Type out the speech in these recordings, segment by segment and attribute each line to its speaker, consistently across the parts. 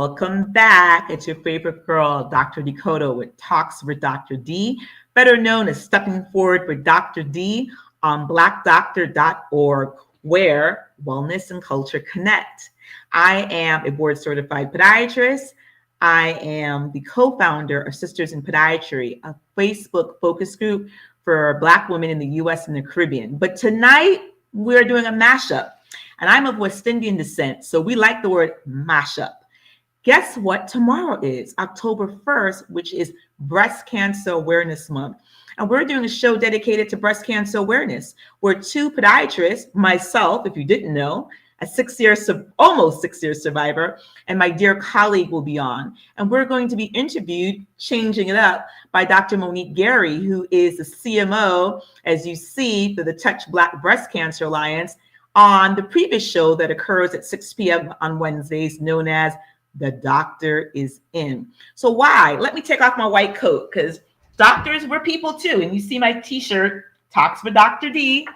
Speaker 1: Welcome back. It's your favorite girl, Dr. Dakota, with Talks with Dr. D, better known as Stepping Forward with Dr. D on blackdoctor.org, where wellness and culture connect. I am a board certified podiatrist. I am the co-founder of Sisters in Podiatry, a Facebook focus group for Black women in the U.S. and the Caribbean. But tonight, we're doing a mashup. And I'm of West Indian descent, so we like the word mashup. Guess what tomorrow is? October 1st, which is Breast Cancer Awareness Month. And we're doing a show dedicated to breast cancer awareness, where two podiatrists, myself, if you didn't know, a almost 6-year survivor, and my dear colleague will be on. And we're going to be interviewed, changing it up, by Dr. Monique Gary, who is the CMO, as you see, for the Touch Black Breast Cancer Alliance, on the previous show that occurs at 6 p.m. on Wednesdays, known as The Doctor is In. So why? Let me take off my white coat, because doctors, we're people too. And you see my t-shirt, Talks with Dr. D.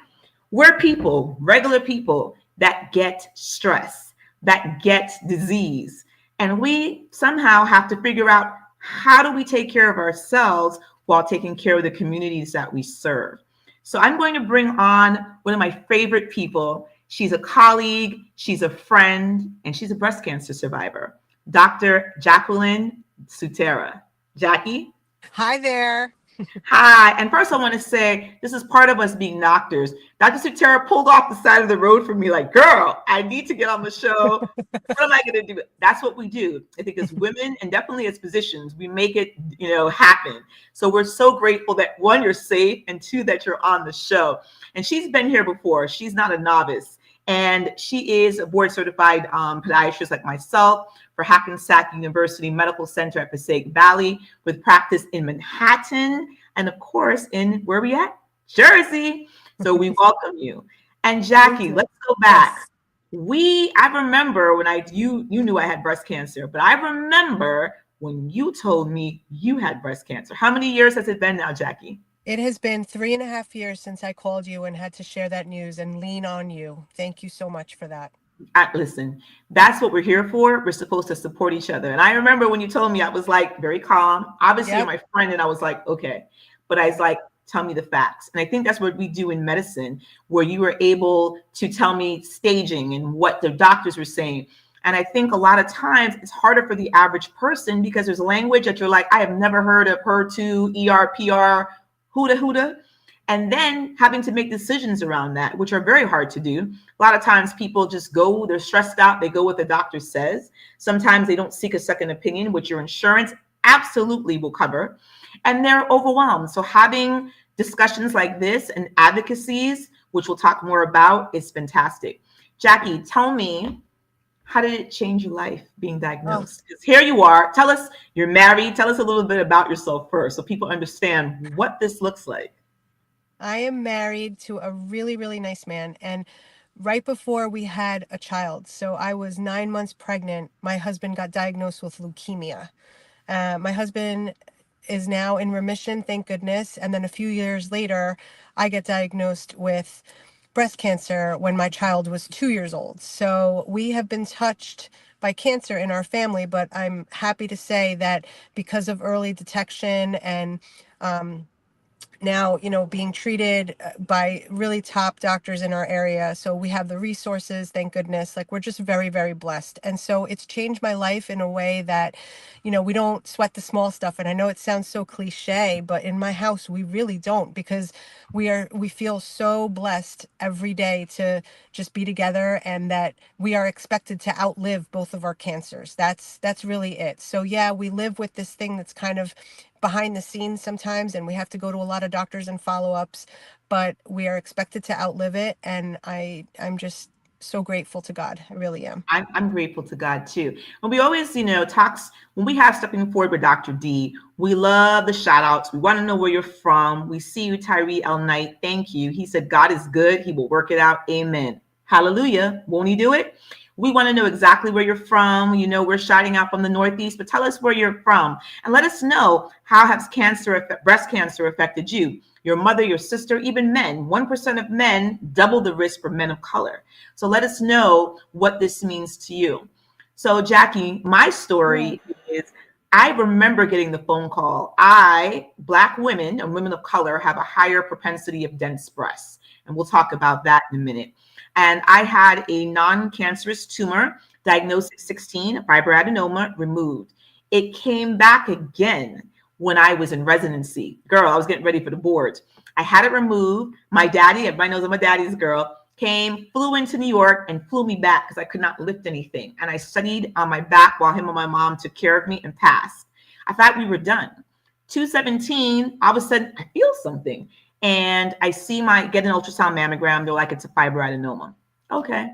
Speaker 1: We're people, regular people that get stress, that get disease. And we somehow have to figure out, how do we take care of ourselves while taking care of the communities that we serve? So I'm going to bring on one of my favorite people. She's a colleague, she's a friend, and she's a breast cancer survivor, Dr. Jacqueline Sutera. Jackie?
Speaker 2: Hi there.
Speaker 1: Hi. And first I want to say, this is part of us being doctors. Dr. Sutera pulled off the side of the road for me like, girl, I need to get on the show. What am I going to do? That's what we do. I think as women, and definitely as physicians, we make it, happen. So we're so grateful that, one, you're safe, and two, that you're on the show. And she's been here before. She's not a novice. And she is a board certified podiatrist like myself for Hackensack University Medical Center at Passaic Valley, with practice in Manhattan and, of course, in, where are we at? Jersey. So we welcome you. And Jackie, let's go back. Yes. I remember when you knew I had breast cancer, but I remember when you told me you had breast cancer. How many years has it been now, Jackie?
Speaker 2: It has been 3.5 years since I called you and had to share that news and lean on you. Thank you so much for that.
Speaker 1: Listen, that's what we're here for. We're supposed to support each other. And I remember when you told me, I was like very calm. Obviously, You're my friend, and I was like, okay. But I was like, tell me the facts. And I think that's what we do in medicine, where you were able to tell me staging and what the doctors were saying. And I think a lot of times it's harder for the average person, because there's language that you're like, I have never heard of HER2, ER, PR, huda. And then having to make decisions around that, which are very hard to do. A lot of times people just go, they're stressed out, they go what the doctor says. Sometimes they don't seek a second opinion, which your insurance absolutely will cover. And they're overwhelmed. So having discussions like this and advocacies, which we'll talk more about, is fantastic. Jackie, tell me, how did it change your life being diagnosed? Because here you are. Tell us, you're married. Tell us a little bit about yourself first, so people understand what this looks like.
Speaker 2: I am married to a really, really nice man. And right before we had a child, so I was 9 months pregnant, my husband got diagnosed with leukemia. My husband is now in remission, thank goodness. And then a few years later, I get diagnosed with breast cancer when my child was 2 years old. So we have been touched by cancer in our family, but I'm happy to say that because of early detection and now, being treated by really top doctors in our area. So we have the resources, thank goodness. Like, we're just very, very blessed. And so it's changed my life in a way that, we don't sweat the small stuff. And I know it sounds so cliche, but in my house, we really don't, because we feel so blessed every day to just be together, and that we are expected to outlive both of our cancers. That's really it. So yeah, we live with this thing that's kind of behind the scenes sometimes, and we have to go to a lot of doctors and follow-ups, but we are expected to outlive it. And I'm just so grateful to God. I really am.
Speaker 1: I'm grateful to God too. And we always, talks, when we have Stepping Forward with Dr. D, we love the shout outs. We want to know where you're from. We see you, Tyree L. Knight. Thank you. He said, God is good. He will work it out. Amen. Hallelujah. Won't he do it? We want to know exactly where you're from. We're shouting out from the Northeast, but tell us where you're from and let us know, how has breast cancer affected you, your mother, your sister, even men. 1% of men double the risk for men of color. So let us know what this means to you. So, Jackie, my
Speaker 2: Yeah.
Speaker 1: story is I remember getting the phone call. Black women and women of color have a higher propensity of dense breasts. And we'll talk about that in a minute. And I had a non cancerous tumor diagnosed at 16, a fibroadenoma removed. It came back again when I was in residency. Girl, I was getting ready for the boards. I had it removed. My daddy, everybody knows I'm a daddy's girl, came, flew into New York and flew me back because I could not lift anything. And I studied on my back while him and my mom took care of me and passed. I thought we were done. 217, all of a sudden I feel something. And I see get an ultrasound mammogram. They're like, it's a fibroadenoma. Okay.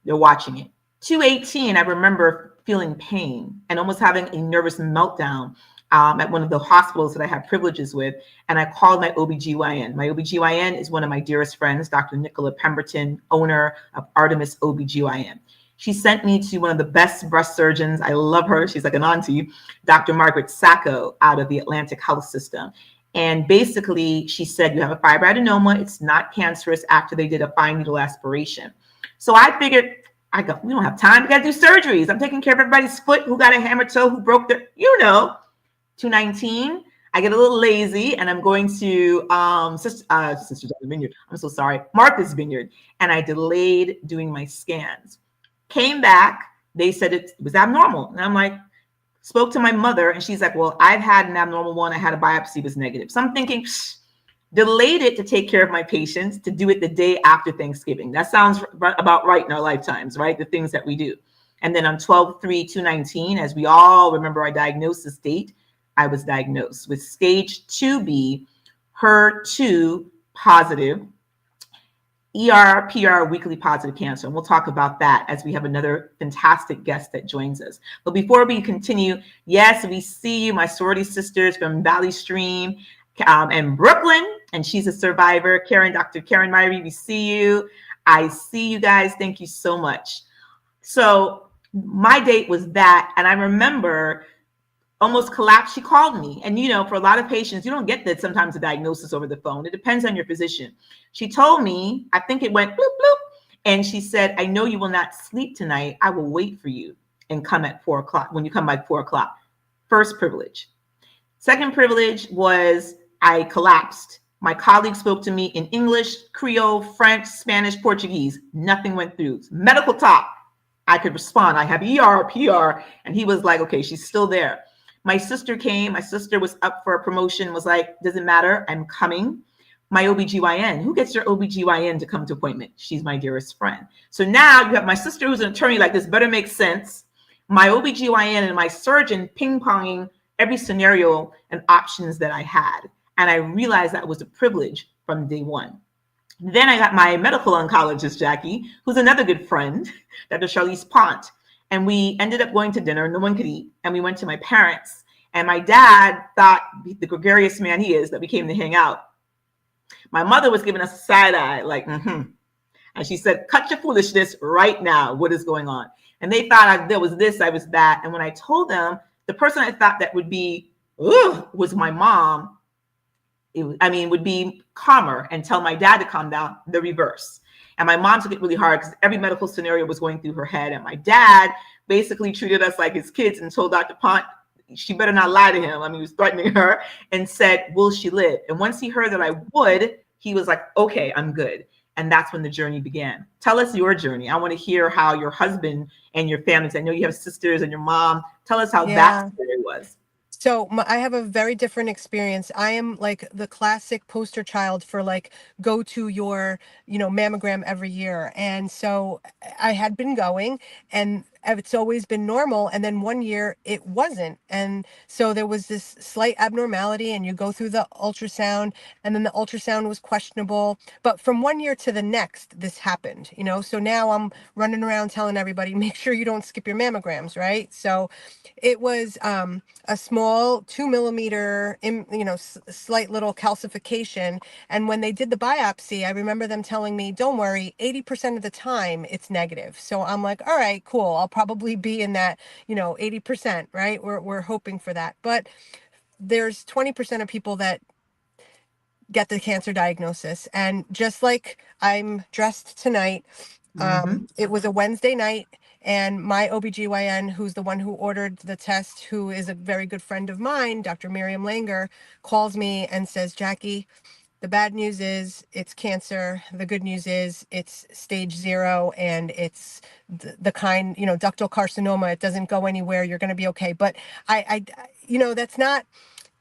Speaker 1: They're watching it. 218, I remember feeling pain and almost having a nervous meltdown at one of the hospitals that I had privileges with. And I called my OBGYN. My OBGYN is one of my dearest friends, Dr. Nicola Pemberton, owner of Artemis OBGYN. She sent me to one of the best breast surgeons. I love her. She's like an auntie, Dr. Margaret Sacco out of the Atlantic Health System. And basically, she said, you have a fibroadenoma. It's not cancerous after they did a fine needle aspiration. So I figured, we don't have time. We got to do surgeries. I'm taking care of everybody's foot who got a hammer toe, who broke their, 219. I get a little lazy and I'm going to Sisters of the Vineyard. I'm so sorry. Martha's Vineyard. And I delayed doing my scans. Came back. They said it was abnormal. And I'm like, spoke to my mother and she's like, well, I've had an abnormal one. I had a biopsy, it was negative. So I'm thinking, delayed it to take care of my patients, to do it the day after Thanksgiving. That sounds about right in our lifetimes, right? The things that we do. And then on 12/3/2019, as we all remember our diagnosis date, I was diagnosed with stage 2B, HER2 positive, ER/PR weakly positive cancer. And we'll talk about that as we have another fantastic guest that joins us. But before we continue, yes, we see you, my sorority sisters from Valley Stream and Brooklyn, and she's a survivor. Dr. Karen Myrie, we see you. I see you guys. Thank you so much. So my date was that, and I remember almost collapsed. She called me. And, for a lot of patients, you don't get that sometimes a diagnosis over the phone. It depends on your physician. She told me, I think it went bloop, bloop. And she said, I know you will not sleep tonight. I will wait for you and come at 4:00 when you come by 4:00. First privilege. Second privilege was I collapsed. My colleague spoke to me in English, Creole, French, Spanish, Portuguese. Nothing went through. Medical talk. I could respond. I have ER, PR. And he was like, okay, she's still there. My sister came. My sister was up for a promotion, was like, doesn't matter. I'm coming. My OBGYN. Who gets your OBGYN to come to appointment? She's my dearest friend. So now you have my sister who's an attorney, like this better make sense. My OBGYN and my surgeon ping-ponging every scenario and options that I had. And I realized that was a privilege from day one. Then I got my medical oncologist, Jackie, who's another good friend, Dr. Charlize Pont. And we ended up going to dinner. No one could eat. And we went to my parents. And my dad thought, the gregarious man he is, that we came to hang out. My mother was giving us a side eye, like, And she said, cut your foolishness right now. What is going on? And they thought there was this, I was that. And when I told them, the person I thought that would be, was my mom, would be calmer and tell my dad to calm down, the reverse. And my mom took it really hard because every medical scenario was going through her head. And my dad basically treated us like his kids and told Dr. Pont she better not lie to him. He was threatening her and said, will she live? And once he heard that I would, he was like, okay, I'm good. And that's when the journey began. Tell us your journey. I want to hear how your husband and your families, I know you have sisters and your mom. Tell us how that story was.
Speaker 2: So I have a very different experience. I am like the classic poster child for like, go to your, mammogram every year. And so I had been going and it's always been normal. And then one year it wasn't. And so there was this slight abnormality and you go through the ultrasound and then the ultrasound was questionable. But from one year to the next, this happened, so now I'm running around telling everybody, make sure you don't skip your mammograms, right? So it was a small 2 millimeter, slight little calcification. And when they did the biopsy, I remember them telling me, don't worry, 80% of the time it's negative. So I'm like, all right, cool. I'll probably be in that, 80%, right? We're hoping for that. But there's 20% of people that get the cancer diagnosis. And just like I'm dressed tonight,
Speaker 1: Hmm.
Speaker 2: It was a Wednesday night, and my OBGYN, who's the one who ordered the test, who is a very good friend of mine, Dr. Miriam Langer, calls me and says, Jackie, the bad news is it's cancer. The good news is it's stage 0, and it's the kind, ductal carcinoma. It doesn't go anywhere. You're going to be okay. But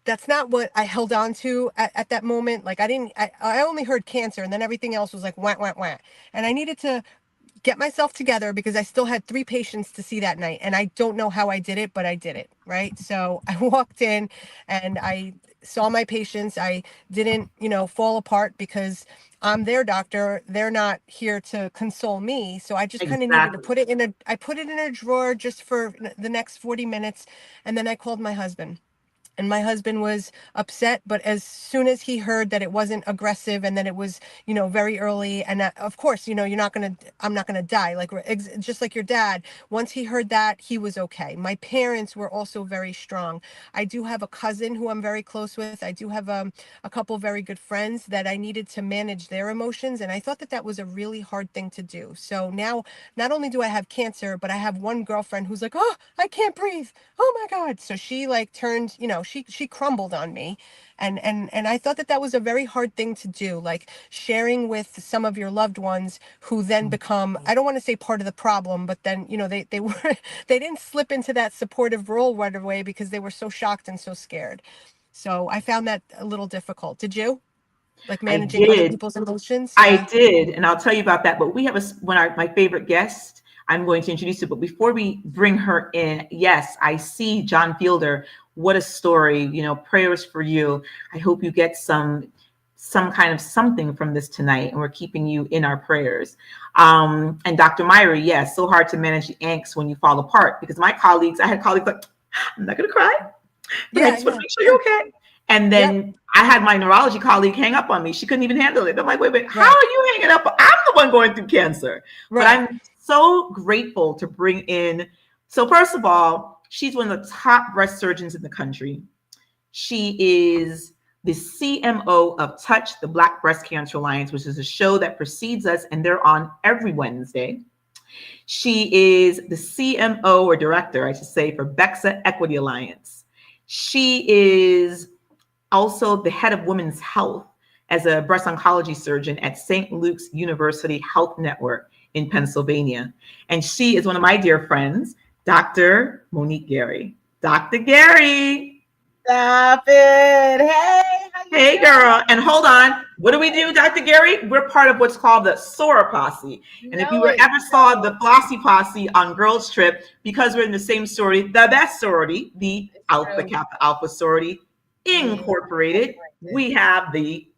Speaker 2: that's not what I held on to at that moment. Like I only heard cancer, and then everything else was like wah, wah, wah. And I needed to get myself together because I still had 3 patients to see that night. And I don't know how I did it, but I did it. Right. So I walked in and I saw my patients. I didn't, fall apart because I'm their doctor. They're not here to console me. So I just kind of needed to
Speaker 1: Exactly.
Speaker 2: put it in a drawer just for the next 40 minutes. And then I called my husband. And my husband was upset, but as soon as he heard that it wasn't aggressive and that it was, very early, and of course, I'm not gonna die, like just like your dad. Once he heard that, he was okay. My parents were also very strong. I do have a cousin who I'm very close with. I do have a couple very good friends that I needed to manage their emotions, and I thought that that was a really hard thing to do. So now, not only do I have cancer, but I have one girlfriend who's like, oh, I can't breathe. Oh my God. So she like turned, she crumbled on me. And I thought that that was a very hard thing to do, like sharing with some of your loved ones who then become, I don't want to say part of the problem, but then, they were, they didn't slip into that supportive role right away because they were so shocked and so scared. So I found that a little difficult. Did you? Like
Speaker 1: I
Speaker 2: managing other
Speaker 1: did.
Speaker 2: people's emotions?
Speaker 1: I
Speaker 2: Yeah.
Speaker 1: did, and I'll tell you about that. But we have my favorite guest. I'm going to introduce you, but before we bring her in, yes, I see John Fielder. What a story! Prayers for you. I hope you get some kind of something from this tonight, and we're keeping you in our prayers. And Dr. Myrie, yes, so hard to manage the angst when you fall apart because I had colleagues like, I'm not going to cry, but I
Speaker 2: Yeah.
Speaker 1: just want
Speaker 2: Yeah.
Speaker 1: to make sure you're okay. And
Speaker 2: Yep.
Speaker 1: then I had my neurology colleague hang up on me. She couldn't even handle it. I'm like, wait, how
Speaker 2: Right.
Speaker 1: are you hanging up? I'm the one going through cancer. But
Speaker 2: Right.
Speaker 1: I'm so grateful to bring in. So, first of all, she's one of the top breast surgeons in the country. She is the CMO of Touch, the Black Breast Cancer Alliance, which is a show that precedes us, and they're on every Wednesday. She is the CMO or director, I should say, for BEXA Equity Alliance. She is also the head of women's health as a breast oncology surgeon at St. Luke's University Health Network in Pennsylvania. And she is one of my dear friends, Dr. Monique Gary. Dr. Gary.
Speaker 3: Stop it. Hey, how you
Speaker 1: Hey,
Speaker 3: doing?
Speaker 1: girl. And hold on. What do we do, Dr. Gary? We're part of what's called the SORA Posse. And if you ever saw the Flossie Posse on Girls Trip, because we're in the same sorority, the best sorority, the
Speaker 3: It's
Speaker 1: Alpha
Speaker 3: true.
Speaker 1: Kappa Alpha Sorority Incorporated, we have the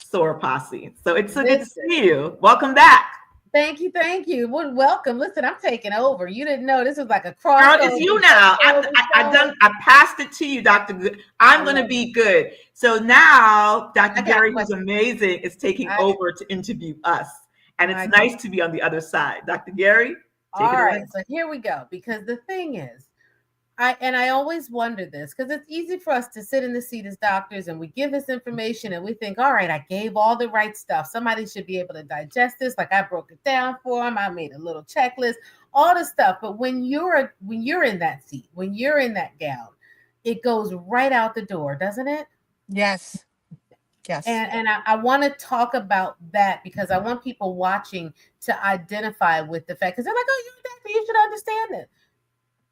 Speaker 1: SORA Posse. So it's so good to
Speaker 3: Listen,
Speaker 1: see you. Welcome back.
Speaker 3: thank you, thank you. Well, welcome. Listen, I'm taking over. You didn't know this was like a
Speaker 1: Girl, it's
Speaker 3: crossover,
Speaker 1: you now.
Speaker 3: crossover show.
Speaker 1: I passed it to you, Dr. Good.
Speaker 3: I
Speaker 1: I'm going to
Speaker 3: love
Speaker 1: be good. So now Dr.
Speaker 3: it. I got
Speaker 1: Gary, who's
Speaker 3: questions.
Speaker 1: amazing, is taking
Speaker 3: I
Speaker 1: over to interview us. And it's
Speaker 3: my
Speaker 1: nice to be on the other side. Dr. Gary, take it
Speaker 3: All
Speaker 1: away.
Speaker 3: right. So here we go. Because the thing is, I always wonder this because it's easy for us to sit in the seat as doctors and we give this information and we think, all right, I gave all the right stuff. Somebody should be able to digest this. Like I broke it down for them. I made a little checklist, all the stuff. But when you're in that seat, when you're in that gown, it goes right out the door, doesn't it?
Speaker 2: Yes. Yes.
Speaker 3: And I want to talk about that because I want people watching to identify with the fact because they're like, oh, you're a doctor, you should understand it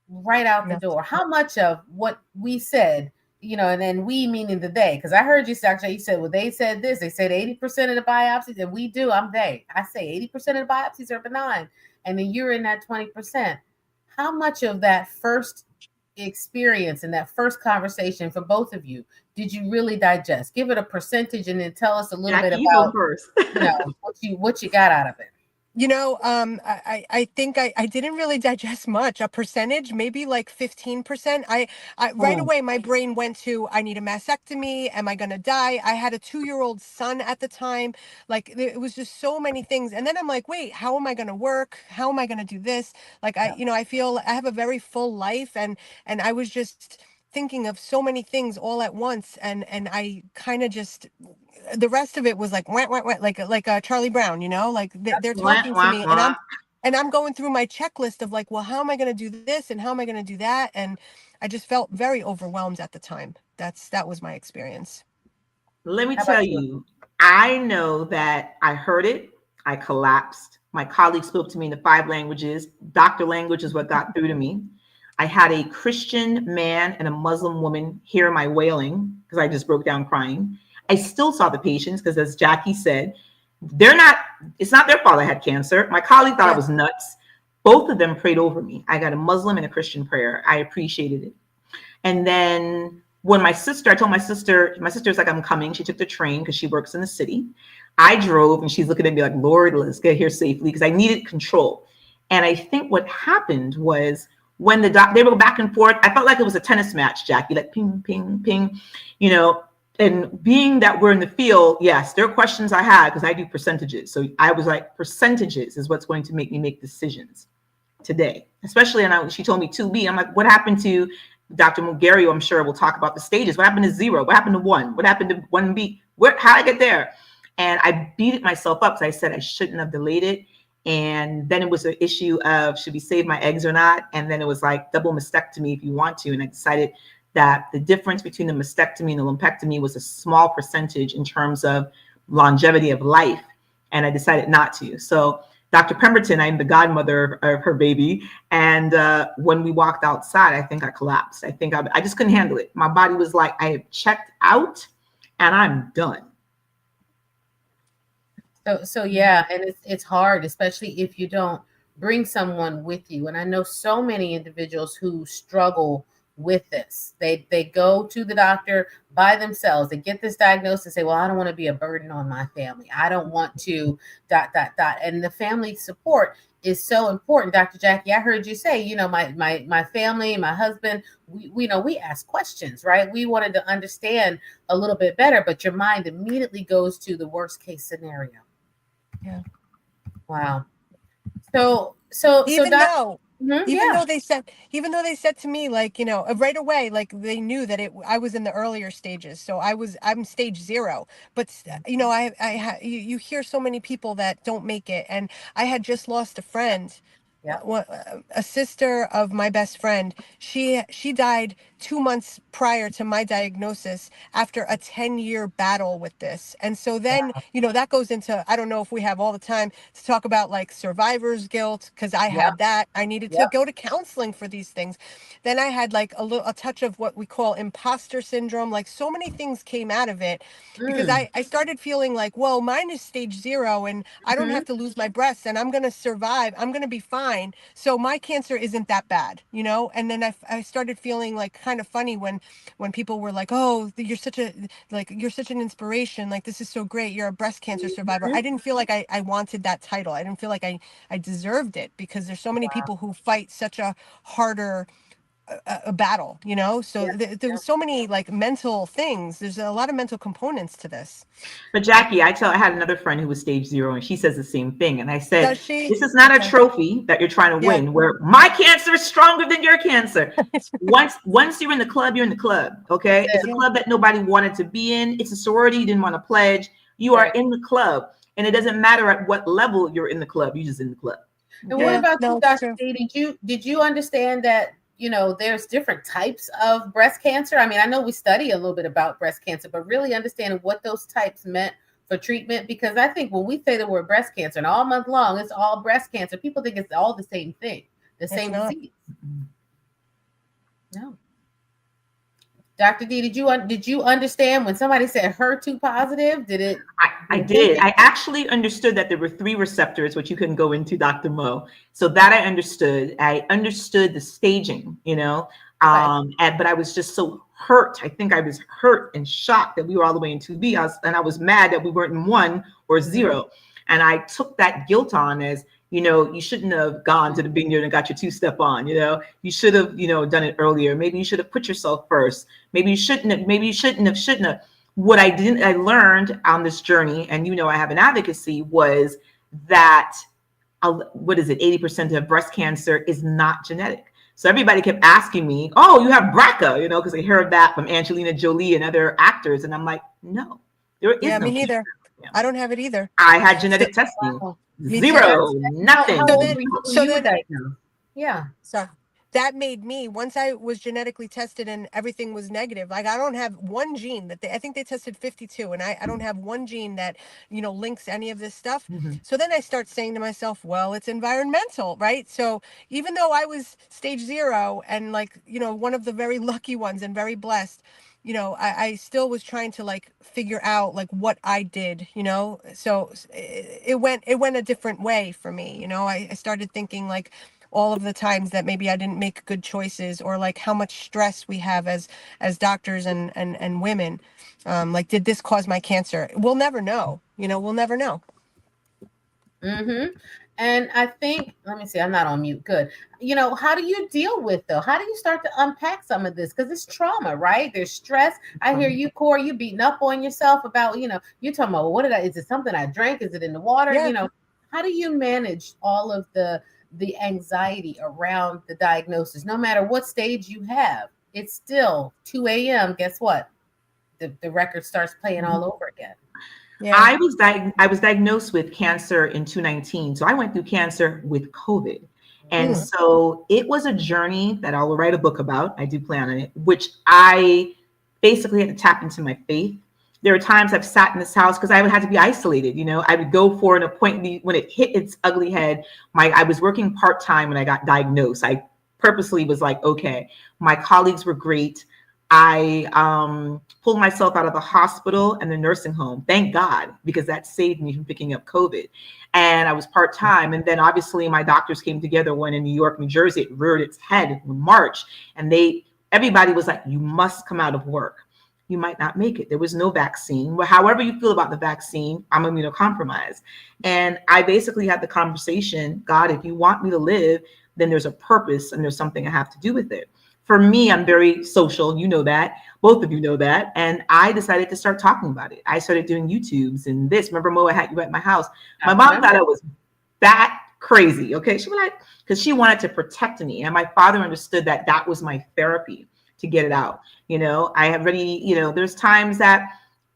Speaker 3: right out the
Speaker 2: Yes.
Speaker 3: door. How much of what we said, and then we meaning the they, because I heard you actually you said, well, they said this, they said 80% of the biopsies, and we do, I'm they. I say 80% of the biopsies are benign, and then you're in that 20%. How much of that first experience and that first conversation for both of you did you really digest? Give it a percentage and then tell us a little bit
Speaker 1: Jackie, you go
Speaker 3: about,
Speaker 1: first.
Speaker 3: what you got out of it.
Speaker 2: I think I didn't really digest much. A percentage, maybe like 15%. I right
Speaker 3: Mm.
Speaker 2: away my brain went to I need a mastectomy. Am I gonna die? I had a 2-year-old son at the time. Like it was just so many things. And then I'm like, wait, how am I gonna work? How am I gonna do this? Like
Speaker 3: Yeah.
Speaker 2: I feel I have a very full life, and I was just thinking of so many things all at once, and I kind of just, the rest of it was like wah, wah, wah, like Charlie Brown, like they're
Speaker 1: Wah,
Speaker 2: talking to
Speaker 1: wah,
Speaker 2: me, and
Speaker 1: wah.
Speaker 2: I'm going through my checklist of like, well, how am I going to do this and how am I going to do that? And I just felt very overwhelmed at the time. That was my experience.
Speaker 1: Let me
Speaker 3: How
Speaker 1: tell
Speaker 3: about you?
Speaker 1: you, I know that I heard it. I collapsed. My colleagues spoke to me in the 5 languages. Doctor language is what got through to me. I had a Christian man and a Muslim woman hear my wailing because I just broke down crying. I still saw the patients because, as Jackie said, it's not their fault I had cancer. My colleague thought I was nuts. Both of them prayed over me. I got a Muslim and a Christian prayer. I appreciated it. And then when I told my sister's like, I'm coming. She took the train because she works in the city. I drove and she's looking at me like, Lord, let's get here safely because I needed control. And I think what happened was when they were back and forth, I felt like it was a tennis match, Jackie, like ping, ping, ping, and being that we're in the field, yes, there are questions I had because I do percentages. So I was like, percentages is what's going to make me make decisions today, especially. And she told me 2B. I'm like, what happened to Dr. Mugario? I'm sure we'll talk about the stages. What happened to 0? What happened to 1? What happened to 1B? How did I get there? And I beat myself up because I said I shouldn't have delayed it. And then it was an issue of should we save my eggs or not? And then it was like double mastectomy if you want to. And I decided that the difference between the mastectomy and the lumpectomy was a small percentage in terms of longevity of life. And I decided not to. So Dr. Pemberton, I'm the godmother of her baby. And when we walked outside, I think I collapsed. I think I just couldn't handle it. My body was like, I have checked out and I'm done.
Speaker 3: So yeah, and it's hard, especially if you don't bring someone with you. And I know so many individuals who struggle with this. They go to the doctor by themselves. They get this diagnosis and say, well, I don't want to be a burden on my family. I don't want to ... And the family support is so important. Dr. Jackie, I heard you say, my family, my husband, we ask questions, right? We wanted to understand a little bit better, but your mind immediately goes to the worst case scenario.
Speaker 2: Yeah.
Speaker 3: Wow. So
Speaker 2: even though they said to me, like, right away, like they knew that I was in the earlier stages. So I'm stage 0, but you hear so many people that don't make it. And I had just lost a friend.
Speaker 3: Yeah.
Speaker 2: A sister of my best friend, she died 2 months prior to my diagnosis after a 10-year battle with this. And so then, that goes into, I don't know if we have all the time to talk about like survivor's guilt, because I had that. I needed to go to counseling for these things. Then I had like a touch of what we call imposter syndrome. Like so many things came out of it because I started feeling like, well, mine is stage 0 and I don't have to lose my breasts and I'm going to survive. I'm going to be fine. So my cancer isn't that bad, and then I started feeling like kind of funny when people were like, oh, you're such an inspiration. Like, this is so great. You're a breast cancer survivor. I didn't feel like I wanted that title. I didn't feel like I deserved it because there's so many people who fight such a harder a battle, so there was so many like mental things. There's a lot of mental components to this.
Speaker 1: But Jackie, I had another friend who was stage 0 and she says the same thing. And I said,
Speaker 2: Does she?
Speaker 1: this is not a trophy that you're trying to win where my cancer is stronger than your cancer. Once you're in the club, you're in the club. Okay. It's a club that nobody wanted to be in. It's a sorority you didn't want to pledge. You are in the club. And it doesn't matter at what level you're in the club. You're just in the club.
Speaker 3: And what about you, Dr. D? Did you understand that there's different types of breast cancer? I mean, I know we study a little bit about breast cancer, but really understanding what those types meant for treatment, because I think when we say the word breast cancer and all month long, it's all breast cancer, people think it's all the same thing, the same disease. No. Dr. D, did you understand when somebody said HER2 positive? Did it?
Speaker 1: I did. I actually understood that there were 3 receptors, which you can go into, Dr. Mo. So that I understood. I understood the staging, but I was just so hurt. I think I was hurt and shocked that we were all the way in 2B. I was mad that we weren't in 1 or 0. And I took that guilt on as, you shouldn't have gone to the vineyard and got your 2-step on, you should have, done it earlier. Maybe you should have put yourself first. Maybe you shouldn't have. What I learned on this journey, and I have an advocacy, was that 80% of breast cancer is not genetic. So everybody kept asking me, "Oh, you have BRCA," because they heard that from Angelina Jolie and other actors, and I'm like, "No, there is
Speaker 2: Yeah,
Speaker 1: no
Speaker 2: me
Speaker 1: cancer."
Speaker 2: neither.
Speaker 1: Yeah.
Speaker 2: I don't have it either.
Speaker 1: I had
Speaker 2: So,
Speaker 1: genetic testing,
Speaker 3: Wow.
Speaker 2: me too.
Speaker 1: zero,
Speaker 3: How
Speaker 2: So
Speaker 1: nothing.
Speaker 3: old
Speaker 2: then,
Speaker 3: were you when
Speaker 2: so
Speaker 3: you were
Speaker 2: then,
Speaker 3: diagnosed? Yeah.
Speaker 2: so that made me, once I was genetically tested and everything was negative, like I don't have one gene that I think they tested 52, and I don't have one gene that, links any of this stuff.
Speaker 1: Mhm.
Speaker 2: So then I start saying to myself, well, it's environmental, right? So even though I was stage 0 and like, one of the very lucky ones and very blessed, I still was trying to like figure out like what I did, so it went a different way for me. I started thinking like all of the times that maybe I didn't make good choices, or like how much stress we have as doctors and women. Like, did this cause my cancer? We'll never know. We'll never know.
Speaker 3: Mm-hmm. And I think, let me see, I'm not on mute. Good. How do you deal with though? How do you start to unpack some of this? Because it's trauma, right? There's stress. I hear you, Corey, you beating up on yourself about, you're talking about, what is it something I drank? Is it in the water?
Speaker 2: Yeah.
Speaker 3: How do you manage all of the anxiety around the diagnosis? No matter what stage you have, it's still 2 a.m. Guess what? The record starts playing all over again.
Speaker 2: Yeah.
Speaker 1: I was diagnosed with cancer in 2019. So I went through cancer with COVID. And so it was a journey that I will write a book about. I do plan on it, which I basically had to tap into my faith. There are times I've sat in this house because I would have to be isolated. I would go for an appointment when it hit its ugly head. I was working part-time when I got diagnosed. I purposely was like, okay, my colleagues were great. I pulled myself out of the hospital and the nursing home. Thank God, because that saved me from picking up COVID. And I was part-time. And then obviously my doctors came together when in New York, New Jersey, it reared its head in March. And everybody was like, you must come out of work. You might not make it. There was no vaccine. Well, however you feel about the vaccine, I'm immunocompromised. And I basically had the conversation, God, if you want me to live, then there's a purpose and there's something I have to do with it. For me, I'm very social. You know that. Both of you know that. And I decided to start talking about it. I started doing YouTubes and this. Remember, Mo, I had you at my house. My mom thought I was that crazy. Okay. She was like, because she wanted to protect me. And my father understood that that was my therapy to get it out. I have already, there's times that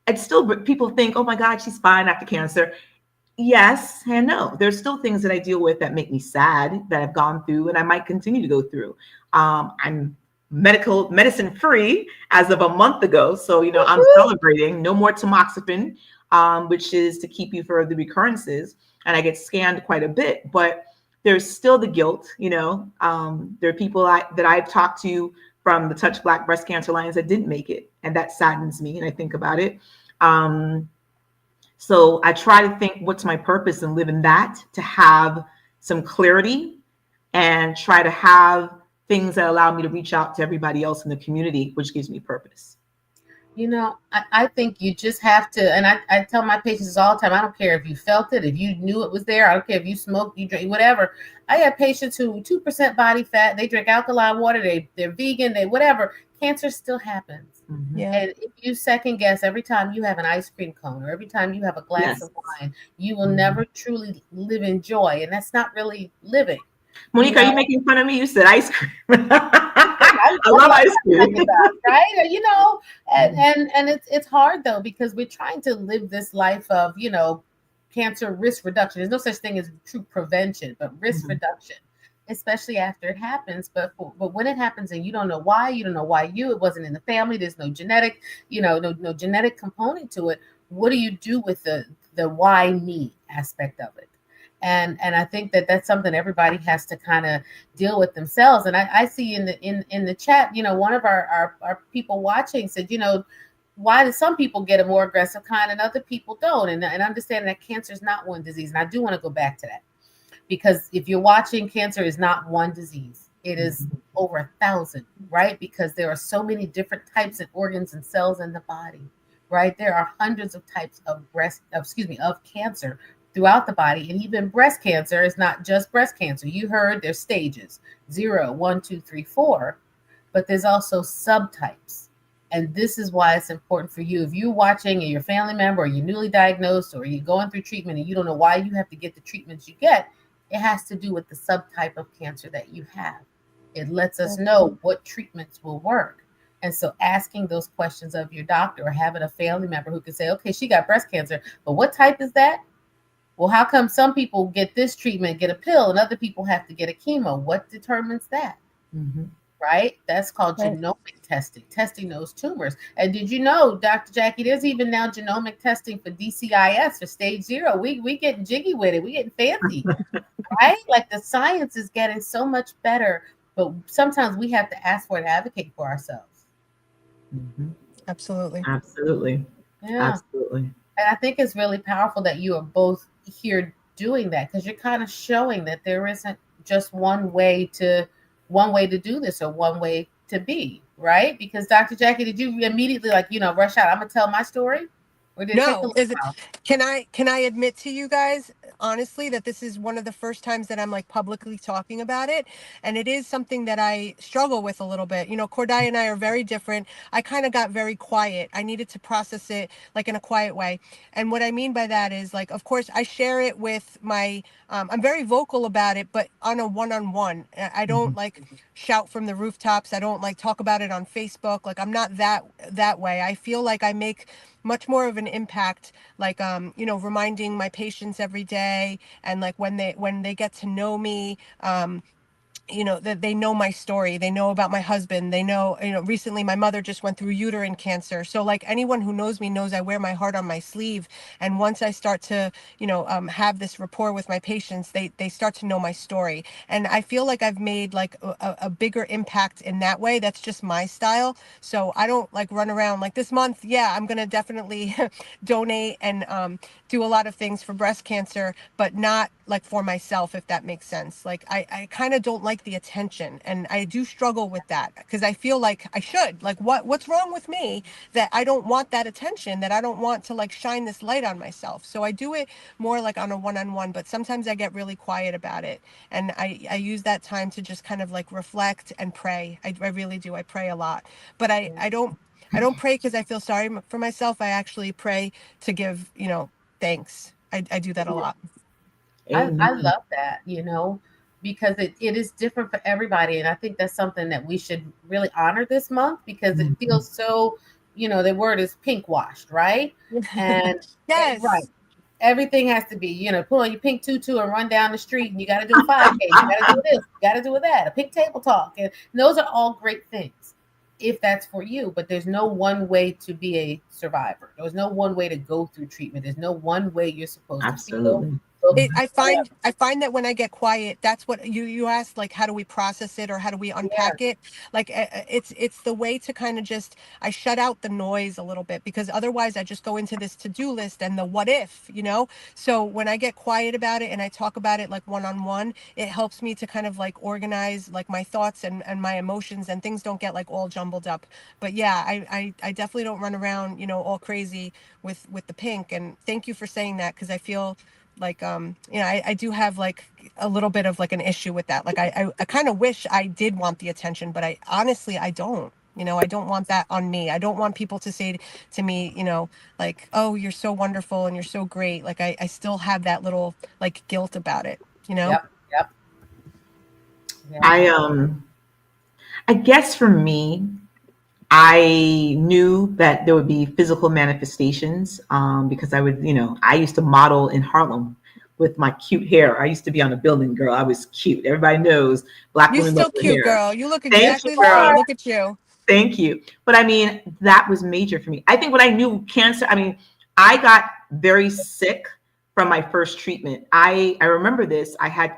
Speaker 1: it's still, people think, oh my God, she's fine after cancer. Yes and no. There's still things that I deal with that make me sad, that I've gone through and I might continue to go through. I'm medicine free as of a month ago. So, I'm celebrating no more tamoxifen, which is to keep you for the recurrences. And I get scanned quite a bit, but there's still the guilt. There are people that I've talked to from the Touch Black Breast Cancer Alliance that didn't make it. And that saddens me. And I think about it. So I try to think, what's my purpose in living that, to have some clarity and try to have things that allow me to reach out to everybody else in the community, which gives me purpose.
Speaker 3: I think you just have to, and I tell my patients all the time, I don't care if you felt it, if you knew it was there, I don't care if you smoked, you drink, whatever. I have patients who 2% body fat, they drink alkaline water, they're vegan, they whatever, cancer still happens.
Speaker 1: Mm-hmm.
Speaker 2: Yeah.
Speaker 3: And if you second guess every time you have an ice cream cone or every time you have a glass of wine, you will never truly live in joy. And that's not really living.
Speaker 1: Monica, are you making fun of me? You said ice cream. I love ice cream.
Speaker 3: Right? And it's hard though, because we're trying to live this life of, cancer risk reduction. There's no such thing as true prevention, but risk reduction, especially after it happens. But when it happens and you don't know why, it wasn't in the family, there's no genetic, no genetic component to it. What do you do with the why me aspect of it? And I think that's something everybody has to kind of deal with themselves. And I see in the chat, one of our people watching said, why do some people get a more aggressive kind and other people don't? And understand that cancer is not one disease. And I do want to go back to that, because if you're watching, cancer is not one disease. It is over 1,000, right? Because there are so many different types and organs and cells in the body, right? There are hundreds of types of cancer throughout the body. And even breast cancer is not just breast cancer. You heard there's stages 0, 1, 2, 3, 4, but there's also subtypes. And this is why it's important for you. If you're watching and your family member, or you're newly diagnosed, or you're going through treatment and you don't know why you have to get the treatments you get, it has to do with the subtype of cancer that you have. It lets us know what treatments will work. And so asking those questions of your doctor, or having a family member who can say, okay, she got breast cancer, but what type is that? Well, how come some people get this treatment, get a pill, and other people have to get a chemo? What determines that?
Speaker 1: Mm-hmm.
Speaker 3: Right? That's called
Speaker 2: Right.
Speaker 3: genomic testing, testing those tumors. And did you know, Dr. Jackie, there's even now genomic testing for DCIS, for stage 0. We getting jiggy with it. We getting fancy, right? Like the science is getting so much better, but sometimes we have to ask for it, advocate for ourselves.
Speaker 1: Mm-hmm.
Speaker 2: Absolutely.
Speaker 1: Absolutely.
Speaker 3: Yeah.
Speaker 1: Absolutely.
Speaker 3: And I think it's really powerful that you are both here doing that, because you're kind of showing that there isn't just one way to do this, or one way to be, right? Because Dr. Jackie, did you immediately, like, rush out, I'm gonna tell my story? Or did it take a
Speaker 2: No,
Speaker 3: little
Speaker 2: is it,
Speaker 3: while?
Speaker 2: can I admit to you guys honestly that this is one of the first times that I'm like publicly talking about it, and it is something that I struggle with a little bit. Corday and I are very different. I kind of got very quiet. I needed to process it like in a quiet way. And what I mean by that is, like, of course I share it with my I'm very vocal about it, but on a one-on-one. I
Speaker 1: Mm-hmm.
Speaker 2: don't like shout from the rooftops. I don't like talk about it on Facebook. Like, I'm not that way. I feel like I make much more of an impact, like reminding my patients every day, and like when they get to know me, that they know my story, they know about my husband, they know, recently my mother just went through uterine cancer. So like anyone who knows me knows I wear my heart on my sleeve. And once I start to have this rapport with my patients, they start to know my story. And I feel like I've made like a bigger impact in that way. That's just my style. So I don't like run around like this month. Yeah, I'm gonna definitely donate and do a lot of things for breast cancer, but not like for myself, if that makes sense. Like I kind of don't like the attention, and I do struggle with that, because I feel like I should. Like, what's wrong with me that I don't want that attention, that I don't want to like shine this light on myself? So I do it more like on a one-on-one, but sometimes I get really quiet about it, and I use that time to just kind of like reflect and pray. I really do. I pray a lot, but I don't pray because I feel sorry for myself. I actually pray to give, thanks. I do that a lot.
Speaker 3: I
Speaker 1: Amen.
Speaker 3: love that, because it is different for everybody. And I think that's something that we should really honor this month, because it
Speaker 1: Mm-hmm.
Speaker 3: feels so, the word is pink washed, right? And right.
Speaker 2: Yes.
Speaker 3: Everything has to be, put on your pink tutu and run down the street, and you got to do a 5K. You got to do this, you got to do that, a pink table talk. And those are all great things if that's for you. But there's no one way to be a survivor. There's no one way to go through treatment. There's no one way you're supposed to feel.
Speaker 1: Absolutely.
Speaker 3: So
Speaker 2: it,
Speaker 1: Mm-hmm.
Speaker 2: I find I find that when I get quiet, that's what you asked, like, how do we process it, or how do we
Speaker 3: yeah,
Speaker 2: unpack it? Like, it's the way to kind of just, I shut out the noise a little bit, because otherwise I just go into this to-do list and the what if. So when I get quiet about it and I talk about it like one-on-one, it helps me to kind of like organize like my thoughts and my emotions, and things don't get like all jumbled up. But yeah, I definitely don't run around, all crazy with the pink. And thank you for saying that, because I feel like I do have like a little bit of like an issue with that. Like I kind of wish I did want the attention, but I honestly I don't. I don't want that on me. I don't want people to say to me, like, oh, you're so wonderful and you're so great. Like I still have that little like guilt about it.
Speaker 3: yep, yep, yeah,
Speaker 1: I I guess for me, I knew that there would be physical manifestations because I used to model in Harlem with my cute hair. I used to be on a building, girl. I was cute. Everybody knows Black
Speaker 2: You're
Speaker 1: women love
Speaker 2: still
Speaker 1: their
Speaker 2: cute,
Speaker 1: hair.
Speaker 2: girl. You look
Speaker 1: Thank you,
Speaker 2: exactly the
Speaker 1: girl.
Speaker 2: same. Look at you.
Speaker 1: Thank you. But I mean, that was major for me. I think when I knew cancer, I mean, I got very sick from my first treatment. I remember this. I had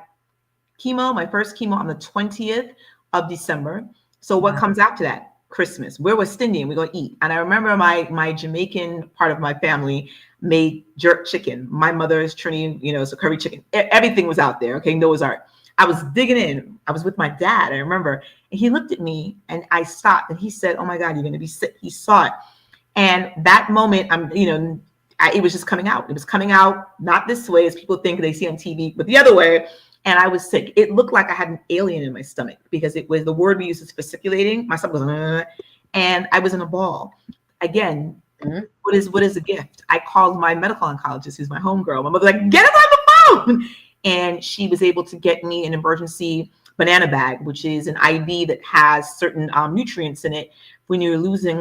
Speaker 1: chemo, my first chemo on the 20th of December. So what
Speaker 3: wow,
Speaker 1: comes after that? Christmas. We're West Indian. We're gonna eat. And I remember my Jamaican part of my family made jerk chicken. My mother's Trini, so curry chicken. Everything was out there. Okay, Noah's Ark. I was digging in. I was with my dad. I remember, and he looked at me, and I stopped, and he said, "Oh my God, you're gonna be sick." He saw it, and that moment, it was just coming out. It was coming out not this way as people think they see on TV, but the other way. And I was sick. It looked like I had an alien in my stomach because it was the word we use is fasciculating. My stomach was, and I was in a ball. Again,
Speaker 3: mhm,
Speaker 1: what is a gift? I called my medical oncologist, who's my homegirl. My mother's like, get him on the phone. And she was able to get me an emergency banana bag, which is an IV that has certain nutrients in it when you're losing,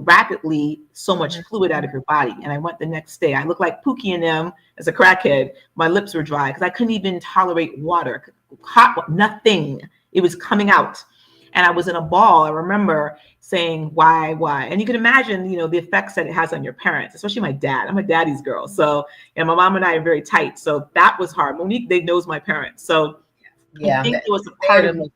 Speaker 1: rapidly so much fluid out of your body. And I went the next day. I looked like Pookie and them as a crackhead. My lips were dry because I couldn't even tolerate water, hot, nothing. It was coming out. And I was in a ball. I remember saying, why? And you can imagine, the effects that it has on your parents, especially my dad. I'm a daddy's girl. So, and my mom and I are very tight. So that was hard. Monique, they knows my parents. So
Speaker 3: Yeah,
Speaker 1: I think it was a part of me.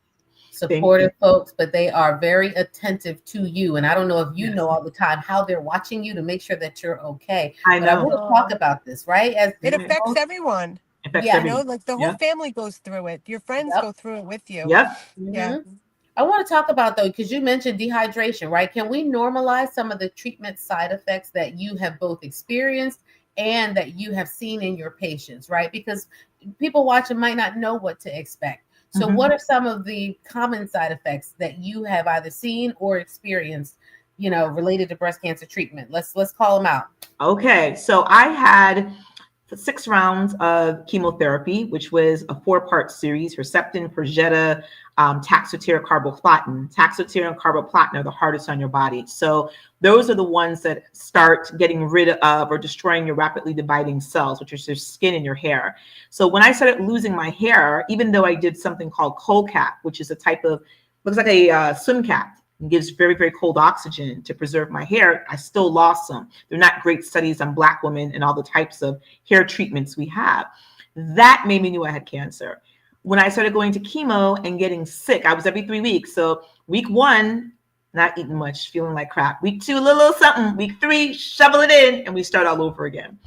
Speaker 3: Supportive folks, but they are very attentive to you. And I don't know if you
Speaker 1: Yes.
Speaker 3: know all the time how they're watching you to make sure that you're okay.
Speaker 1: I
Speaker 3: But I
Speaker 1: know.
Speaker 3: want to talk about this, right? As
Speaker 2: It affects everyone.
Speaker 1: It affects
Speaker 3: Yeah.
Speaker 1: everyone.
Speaker 2: Like the whole family goes through it. Your friends
Speaker 3: Yep.
Speaker 2: go through it with you.
Speaker 1: Yep.
Speaker 2: Yeah.
Speaker 3: I want to talk about, though, because you mentioned dehydration, right? Can we normalize some of the treatment side effects that you have both experienced and that you have seen in your patients, right? Because people watching might not know what to expect. So what are some of the common side effects that you have either seen or experienced, related to breast cancer treatment? Let's call them out.
Speaker 1: Okay. So I had 6 rounds of chemotherapy, which was a 4-part series: Herceptin, Perjeta, Taxotere, carboplatin. Taxotere and carboplatin are the hardest on your body. So those are the ones that start getting rid of or destroying your rapidly dividing cells, which is your skin and your hair. So when I started losing my hair, even though I did something called cold cap, which is a type of, looks like a swim cap, and gives very, very cold oxygen to preserve my hair, I still lost some. They're not great studies on Black women and all the types of hair treatments we have. That made me know I had cancer. When I started going to chemo and getting sick, I was every 3 weeks. So week 1, not eating much, feeling like crap. Week 2, a little something. Week 3, shovel it in, and we start all over again.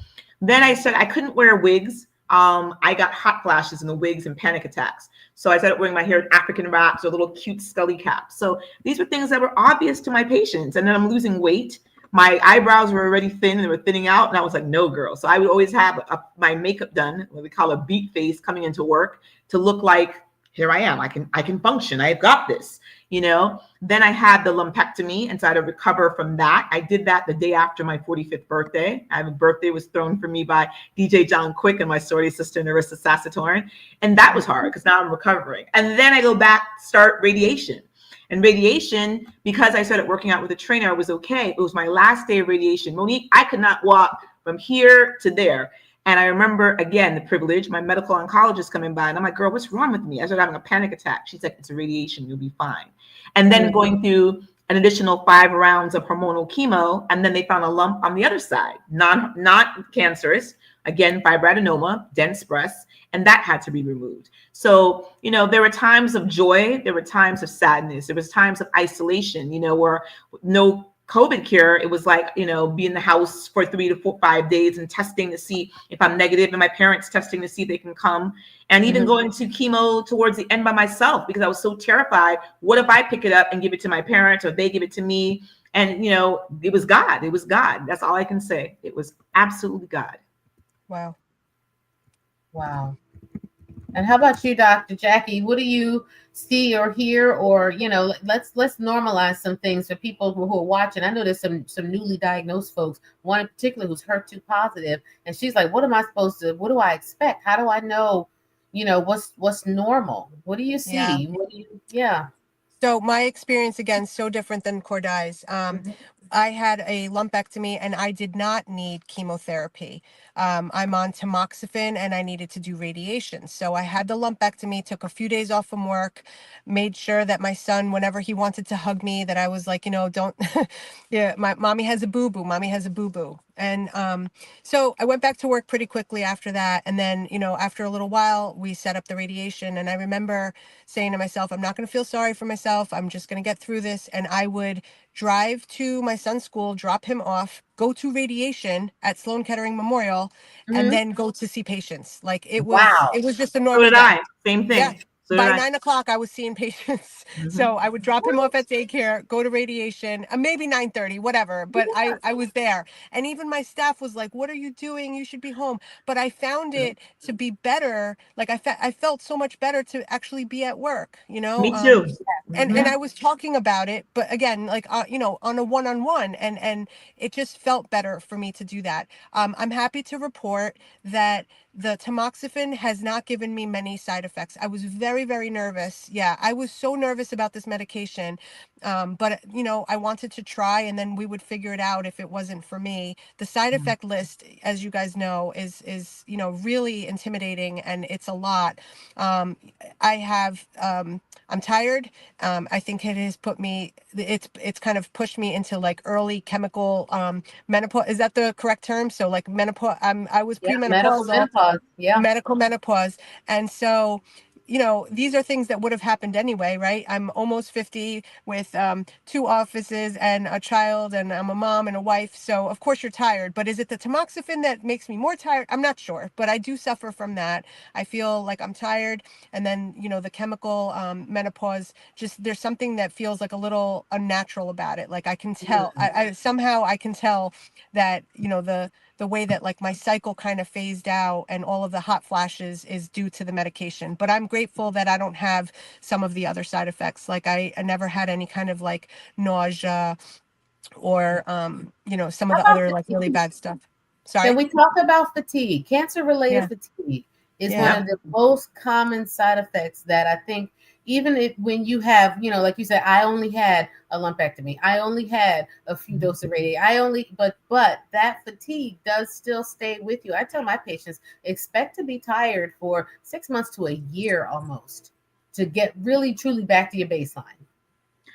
Speaker 1: Then I said I couldn't wear wigs. I got hot flashes in the wigs and panic attacks. So I started wearing my hair in African wraps or little cute scully caps. So these were things that were obvious to my patients. And then I'm losing weight. My eyebrows were already thin and they were thinning out. And I was like, no, girl. So I would always have my makeup done, what we call a beat face, coming into work to look like, here I am. I can function. I've got this, Then I had the lumpectomy, and so I had to recover from that. I did that the day after my 45th birthday. I have a birthday was thrown for me by DJ John Quick and my sorority sister Narissa Sassatorin, and that was hard because now I'm recovering. And then I go back, start radiation. And radiation, because I started working out with a trainer, I was okay. It was my last day of radiation. Monique, I could not walk from here to there. And I remember, again, the privilege, my medical oncologist coming by, and I'm like, girl, what's wrong with me? I started having a panic attack. She's like, it's a radiation, you'll be fine. And then going through an additional 5 rounds of hormonal chemo, and then they found a lump on the other side, not cancerous, again, fibroadenoma, dense breast, and that had to be removed. So, there were times of joy, there were times of sadness, there was times of isolation, where no COVID cure, it was like, be in the house for 3 to 5 days and testing to see if I'm negative, and my parents testing to see if they can come, and even going to chemo towards the end by myself because I was so terrified. What if I pick it up and give it to my parents or they give it to me? And, it was God. It was God. That's all I can say. It was absolutely God.
Speaker 2: Wow.
Speaker 3: And how about you, Dr. Jackie? What do you see or hear, or let's normalize some things for people who are watching. I know there's some newly diagnosed folks, one in particular who's HER2 positive, and she's like, what do I expect? How do I know, what's normal? What do you see?
Speaker 2: Yeah. So my experience, again, so different than Cordai's. I had a lumpectomy and I did not need chemotherapy. I'm on tamoxifen and I needed to do radiation. So I had the lumpectomy, took a few days off from work, made sure that my son, whenever he wanted to hug me, that I was like, don't, yeah, my mommy has a boo-boo, mommy has a boo-boo. And so I went back to work pretty quickly after that. And then, after a little while, we set up the radiation. And I remember saying to myself, I'm not going to feel sorry for myself. I'm just going to get through this. And I would drive to my son's school, drop him off, go to radiation at Sloan Kettering Memorial, and then go to see patients. Like it was just a normal
Speaker 1: So did
Speaker 2: day.
Speaker 1: I. Same thing.
Speaker 2: Yeah.
Speaker 1: So
Speaker 2: By 9 o'clock, I was seeing patients.
Speaker 1: Mhm.
Speaker 2: So I would drop him off at daycare, go to radiation, maybe 9:30, whatever. But I was there. And even my staff was like, what are you doing? You should be home. But I found it to be better. Like I felt so much better to actually be at work,
Speaker 1: Me too.
Speaker 2: and I was talking about it, but again, like on a one-on-one, and it just felt better for me to do that. I'm happy to report that the tamoxifen has not given me many side effects. I was very, very nervous. Yeah, I was so nervous about this medication, but I wanted to try, and then we would figure it out if it wasn't for me. The side effect list, as you guys know, is really intimidating, and it's a lot. Um, I have I'm tired. I think it has put me. It's kind of pushed me into like early chemical menopause. Is that the correct term? So like menopause. I was
Speaker 3: Yeah, medical
Speaker 2: premenopausal,
Speaker 3: menopause. Yeah.
Speaker 2: medical menopause, and so these are things that would have happened anyway, right? I'm almost 50 with 2 offices and a child, and I'm a mom and a wife. So of course you're tired, but is it the tamoxifen that makes me more tired? I'm not sure, but I do suffer from that. I feel like I'm tired, and then the chemical menopause, just there's something that feels like a little unnatural about it. Like I can tell, I somehow I can tell that the way that like my cycle kind of phased out and all of the hot flashes is due to the medication. But I'm grateful that I don't have some of the other side effects. Like I never had any kind of like nausea or some of
Speaker 3: How
Speaker 2: the
Speaker 3: about
Speaker 2: other like really
Speaker 3: fatigue?
Speaker 2: bad stuff.
Speaker 3: Can
Speaker 2: Sorry.
Speaker 3: we talk about fatigue? Cancer-related
Speaker 2: Yeah.
Speaker 3: fatigue is one
Speaker 2: Yeah.
Speaker 3: of the most common side effects that I think, even if when you have, like you said, I only had a lumpectomy, I only had a few doses of radiation, but that fatigue does still stay with you. I tell my patients, expect to be tired for 6 months to a year almost to get really truly back to your baseline.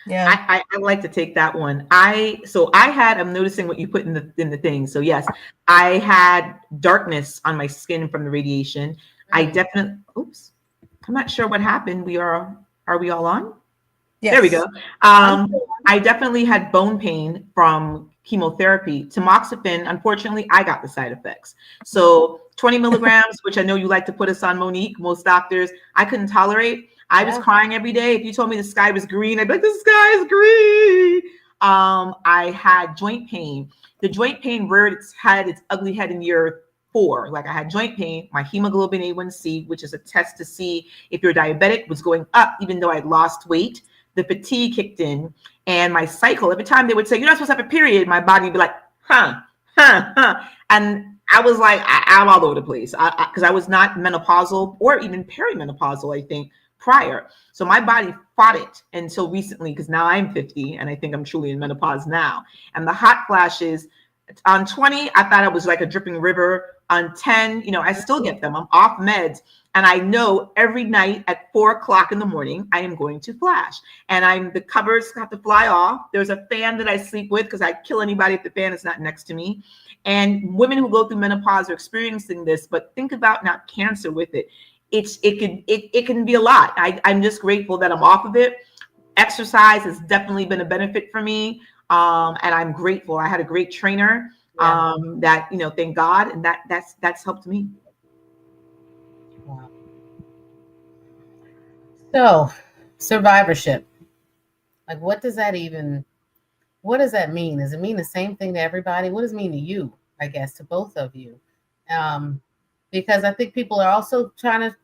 Speaker 2: Yeah.
Speaker 1: I like to take that one. I'm noticing what you put in the thing. So yes, I had darkness on my skin from the radiation. I definitely, oops, I'm not sure what happened. Are we all on? There we
Speaker 2: Yes.
Speaker 1: go. I definitely had bone pain from chemotherapy. Tamoxifen, unfortunately, I got the side effects. So 20 milligrams, which I know you like to put us on, Monique, most doctors, I couldn't tolerate. I was
Speaker 3: Yeah.
Speaker 1: crying every day. If you told me the sky was green, I'd be like, the sky is green. I had joint pain. The joint pain reared its head, its ugly head in year 4. Like I had joint pain, my hemoglobin A1C, which is a test to see if you're diabetic, was going up, even though I'd lost weight. The fatigue kicked in, and my cycle, every time they would say, you're not supposed to have a period, my body would be like, huh, huh, huh. And I was like, I'm all over the place because I was not menopausal or even perimenopausal, I think, prior. So my body fought it until recently, because now I'm 50 and I think I'm truly in menopause now. And the hot flashes on 20, I thought I was like a dripping river. On 10, I still get them. I'm off meds. And I know every night at 4 o'clock in the morning, I am going to flash. And the covers have to fly off. There's a fan that I sleep with because I kill anybody if the fan is not next to me. And women who go through menopause are experiencing this, but think about not cancer with it. It can be a lot. I'm just grateful that I'm off of it. Exercise has definitely been a benefit for me. And I'm grateful. I had a great trainer that, thank God. And that's helped me.
Speaker 3: Wow. So, survivorship. Like, what does that mean? Does it mean the same thing to everybody? What does it mean to you, I guess, to both of you? Because I think people are also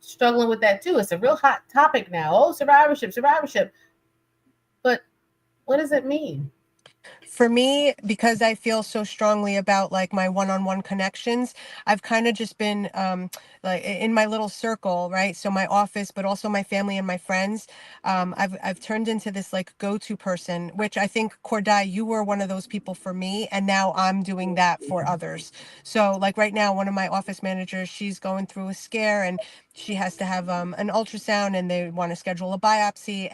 Speaker 3: struggling with that too. It's a real hot topic now. Oh, survivorship. But what does it mean?
Speaker 2: For me, because I feel so strongly about like my one-on-one connections, I've kind of just been like in my little circle, right? So my office, but also my family and my friends. I've turned into this like go-to person, which I think, Corday, you were one of those people for me, and now I'm doing that for others. So like right now, one of my office managers, she's going through a scare, and she has to have an ultrasound, and they want to schedule a biopsy.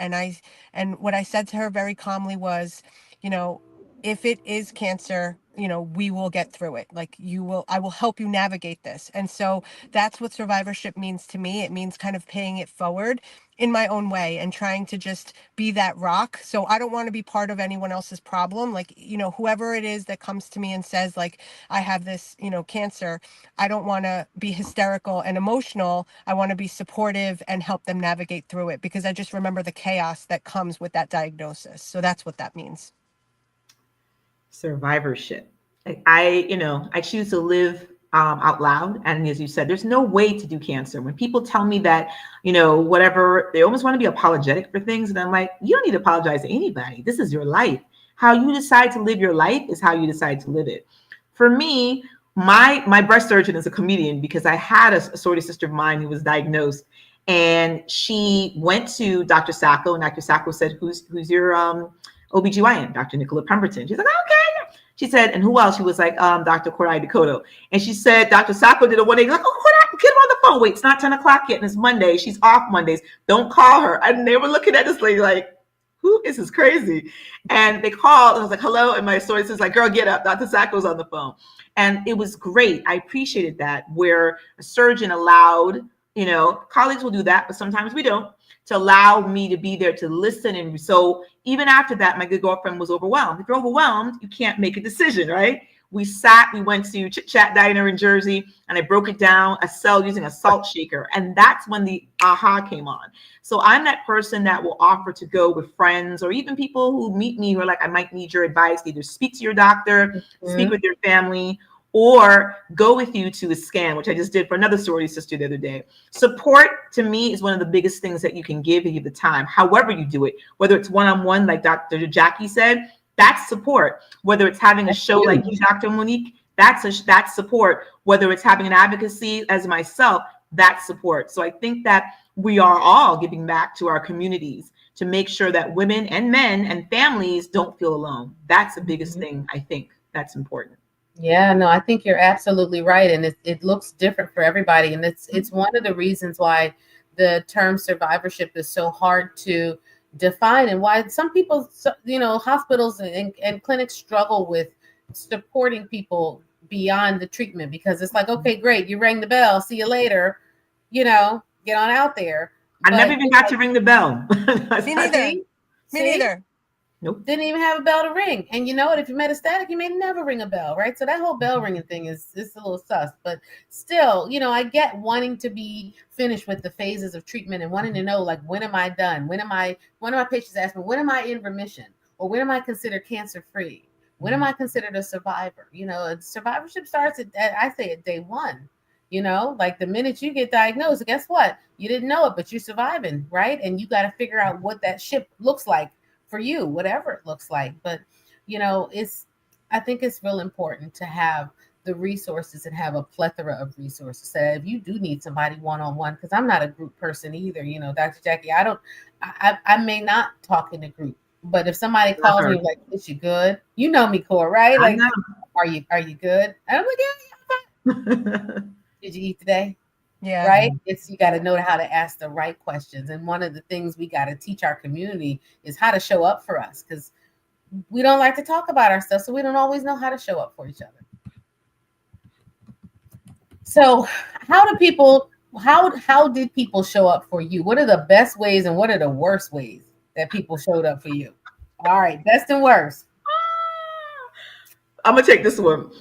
Speaker 2: And what I said to her very calmly was, you know, if it is cancer, we will get through it. Like I will help you navigate this. And so that's what survivorship means to me. It means kind of paying it forward in my own way and trying to just be that rock. So I don't want to be part of anyone else's problem. Like, whoever it is that comes to me and says like, I have this, cancer, I don't want to be hysterical and emotional. I want to be supportive and help them navigate through it, because I just remember the chaos that comes with that diagnosis. So that's what that means.
Speaker 1: Survivorship. I choose to live out loud. And as you said, there's no way to do cancer. When people tell me that, whatever, they almost want to be apologetic for things. And I'm like, you don't need to apologize to anybody. This is your life. How you decide to live your life is how you decide to live it. For me, my breast surgeon is a comedian, because I had a sorority sister of mine who was diagnosed, and she went to Dr. Sacco, and Dr. Sacco said, who's your OBGYN? Dr. Nicola Pemberton. She's like, okay. She said, and who else? She was like, Dr. Cordai Dakota. And she said, Dr. Sacco did a 180. Like, oh, Cordai, get her on the phone. Wait, it's not 10 o'clock yet, and it's Monday. She's off Mondays. Don't call her. And they were looking at this lady like, who is this crazy? And they called, and I was like, hello. And my sorority was like, girl, get up. Dr. Sacco's on the phone. And it was great. I appreciated that, where a surgeon allowed, colleagues will do that, but sometimes we don't, to allow me to be there to listen. And so even after that, my good girlfriend was overwhelmed. If you're overwhelmed, you can't make a decision, right? We went to Chit Chat Diner in Jersey, and I broke it down a cell using a salt shaker. And that's when the aha came on. So I'm that person that will offer to go with friends, or even people who meet me who are like, I might need your advice. Either speak to your doctor, speak with your family, or go with you to a scan, which I just did for another sorority sister the other day. Support, to me, is one of the biggest things that you can give if you have the time, however you do it, whether it's one-on-one, like Dr. Jackie said, that's support. Whether it's having a show like you, Dr. Monique, that's support. Whether it's having an advocacy as myself, that's support. So I think that we are all giving back to our communities to make sure that women and men and families don't feel alone. That's the biggest thing I think that's important.
Speaker 3: Yeah, no, I think you're absolutely right. And it looks different for everybody. And it's one of the reasons why the term survivorship is so hard to define, and why some people, hospitals and clinics struggle with supporting people beyond the treatment, because it's like, okay, great, you rang the bell, see you later, get on out there.
Speaker 1: I never even got to ring the bell.
Speaker 2: Me neither. Me neither.
Speaker 1: Nope.
Speaker 3: Didn't even have a bell to ring. And you know what? If you're metastatic, you may never ring a bell, right? So that whole bell ringing thing is a little sus. But still, I get wanting to be finished with the phases of treatment and wanting to know, like, when am I done? One of my patients asked me, when am I in remission? Or when am I considered cancer-free? When am I considered a survivor? Survivorship starts at day one. Like the minute you get diagnosed, guess what? You didn't know it, but you're surviving, right? And you got to figure out what that ship looks like for you, whatever it looks like. But, I think it's real important to have the resources and have a plethora of resources. So if you do need somebody one-on-one, because I'm not a group person either, Dr. Jackie, I may not talk in a group, but if somebody calls me like, is you good? You know me, Cora, right? Like, are you good? And I'm like, yeah. Did you eat today?
Speaker 2: Yeah.
Speaker 3: Right. You got to know how to ask the right questions. And one of the things we got to teach our community is how to show up for us, because we don't like to talk about our stuff. So we don't always know how to show up for each other. So how did people show up for you? What are the best ways and what are the worst ways that people showed up for you? All right. Best and worst.
Speaker 1: I'm going to take this one.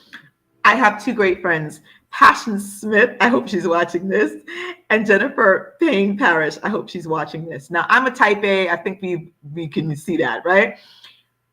Speaker 1: I have two great friends. Passion Smith, I hope she's watching this, and Jennifer Payne Parrish, I hope she's watching this. Now, I'm a type A. I think we can see that, right?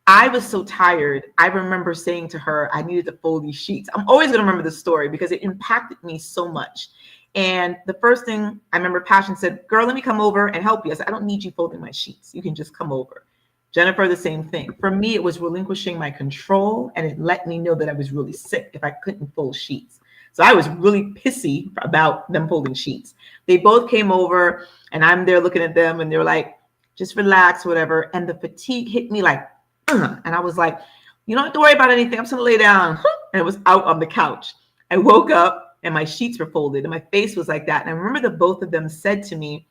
Speaker 1: I was so tired. I remember saying to her, I needed to fold these sheets. I'm always going to remember the story because it impacted me so much. And the first thing I remember, Passion said, girl, let me come over and help you. I said, I don't need you folding my sheets. You can just come over. Jennifer, the same thing. For me, it was relinquishing my control, and it let me know that I was really sick if I couldn't fold sheets. So I was really pissy about them folding sheets. They both came over, and I'm there looking at them, and they're like, just relax, whatever. And the fatigue hit me like, and I was like, you don't have to worry about anything. I'm just gonna lay down. And I was out on the couch. I woke up, and my sheets were folded, and my face was like that. And I remember that both of them said to me,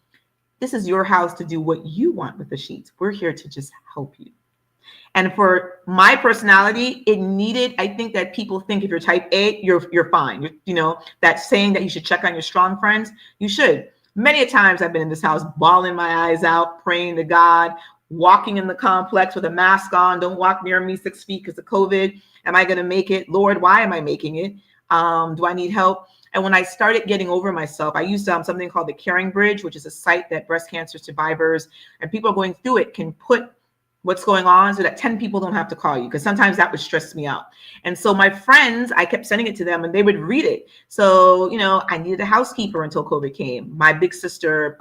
Speaker 1: this is your house to do what you want with the sheets. We're here to just help you. And for my personality, it needed, I think that people think if you're type A, you're fine. That saying that you should check on your strong friends, you should. Many a times I've been in this house bawling my eyes out, praying to God, walking in the complex with a mask on. Don't walk near me 6 feet because of COVID. Am I going to make it? Lord, why am I making it? Do I need help? And when I started getting over myself, I used something called the Caring Bridge, which is a site that breast cancer survivors and people going through it can put what's going on so that 10 people don't have to call you, because sometimes that would stress me out. And so my friends, I kept sending it to them and they would read it. So, I needed a housekeeper until COVID came. My big sister,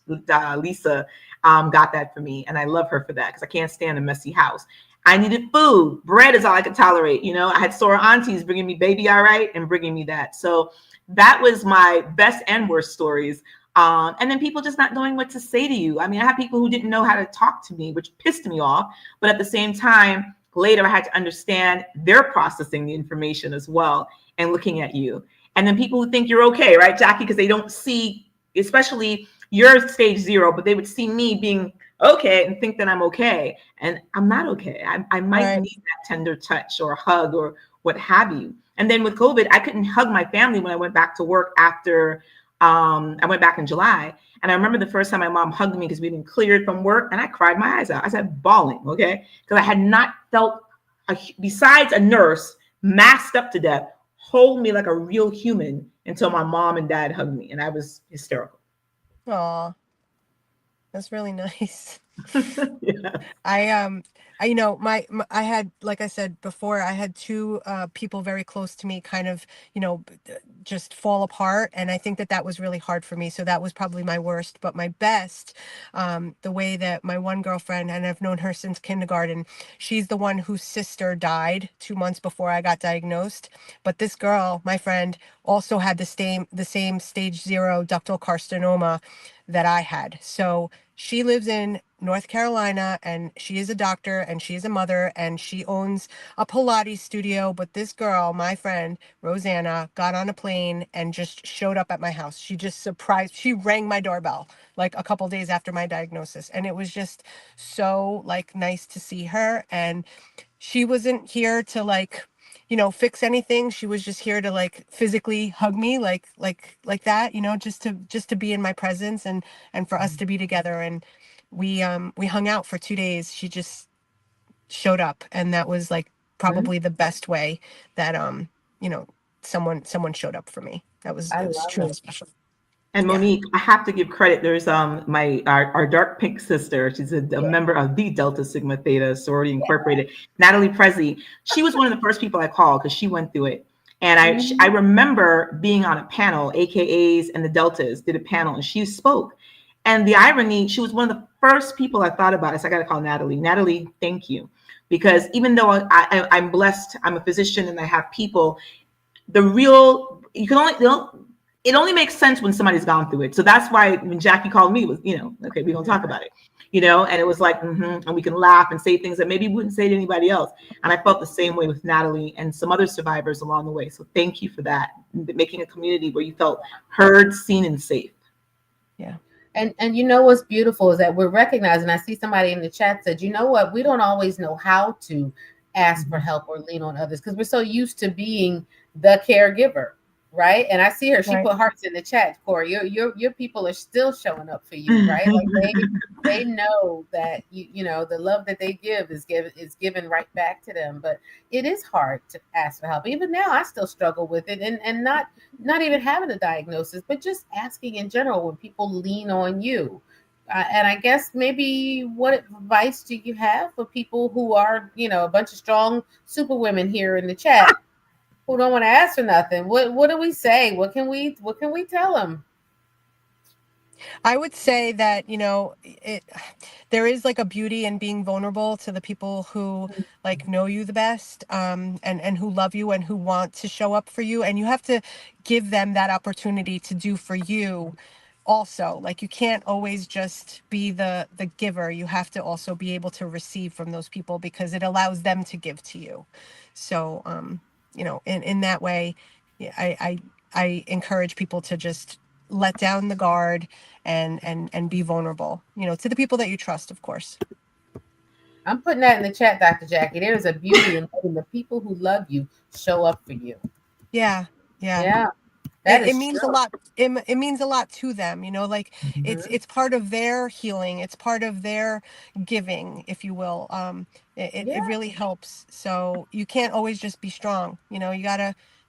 Speaker 1: Lisa, got that for me. And I love her for that because I can't stand a messy house. I needed food. Bread is all I could tolerate. I had sore aunties bringing me baby all right and bringing me that. So that was my best and worst stories. And then people just not knowing what to say to you. I mean, I had people who didn't know how to talk to me, which pissed me off. But at the same time, later I had to understand they're processing the information as well and looking at you. And then people who think you're okay, right, Jackie? Because they don't see, especially your stage 0, but they would see me being okay and think that I'm okay. And I'm not okay. I might need that tender touch or hug or what have you. And then with COVID, I couldn't hug my family when I went back to work after I went back in July. And I remember the first time my mom hugged me because we'd been cleared from work, and I cried my eyes out. I said, bawling, okay? Because I had not felt, besides a nurse masked up to death, hold me like a real human until my mom and dad hugged me. And I was hysterical.
Speaker 2: Aw, that's really nice.
Speaker 1: Yeah.
Speaker 2: I had, like I said before, I had two people very close to me kind of, just fall apart. And I think that was really hard for me. So that was probably my worst. But my best, the way that my one girlfriend, and I've known her since kindergarten, she's the one whose sister died 2 months before I got diagnosed. But this girl, my friend, also had the same stage 0 ductal carcinoma that I had. So she lives in North Carolina, and she is a doctor, and she is a mother, and she owns a Pilates studio. But this girl, my friend Rosanna, got on a plane and just showed up at my house. She just surprised. She rang my doorbell like a couple days after my diagnosis, and it was just so like nice to see her. And she wasn't here to fix anything. She was just here to like physically hug me like that, just to be in my presence and for us to be together. And we hung out for 2 days. She just showed up, and that was like probably the best way that someone showed up for me. It was truly special.
Speaker 1: And
Speaker 2: Yeah.
Speaker 1: Monique, I have to give credit. There's our dark pink sister. She's a member of the Delta Sigma Theta Sorority Incorporated. Natalie Presley. She was one of the first people I called because she went through it. And I remember being on a panel. AKAs and the Deltas did a panel, and she spoke. And the irony, she was one of the first people I thought about. So I got to call Natalie. Natalie, thank you, because even though I'm blessed, I'm a physician, and I have people. It only makes sense when somebody's gone through it. So that's why when Jackie called me, it was, okay, we're going to talk about it, and it was like, and we can laugh and say things that maybe we wouldn't say to anybody else. And I felt the same way with Natalie and some other survivors along the way. So thank you for that, making a community where you felt heard, seen, and safe.
Speaker 2: Yeah.
Speaker 3: And what's beautiful is that we're recognizing. I see somebody in the chat said, you know what? We don't always know how to ask for help or lean on others because we're so used to being the caregiver, right? And I see her. She put hearts in the chat. Corey, your people are still showing up for you, right? Like they know that the love that they give is given right back to them. But it is hard to ask for help. Even now, I still struggle with it, and not even having a diagnosis, but just asking in general when people lean on you. And I guess maybe what advice do you have for people who are, a bunch of strong super women here in the chat who don't want to ask for nothing? What do we say? What can we tell them?
Speaker 2: I would say that, there is like a beauty in being vulnerable to the people who like know you the best, and who love you and who want to show up for you. And you have to give them that opportunity to do for you also. Like, you can't always just be the giver. You have to also be able to receive from those people because it allows them to give to you. So, in that way, I encourage people to just let down the guard and be vulnerable, to the people that you trust, of course.
Speaker 3: I'm putting that in the chat, Dr. Jackie. There is a beauty in letting the people who love you show up for you.
Speaker 2: Yeah. It means
Speaker 3: true.
Speaker 2: a lot. It means a lot to them, like it's part of their healing. It's part of their giving, if you will. It really helps. So you can't always just be strong.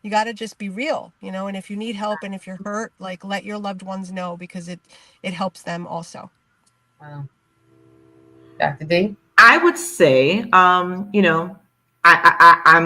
Speaker 2: You gotta just be real, and if you need help and if you're hurt, like, let your loved ones know because it helps them also.
Speaker 3: Wow. Dr. D?
Speaker 1: I would say, I'm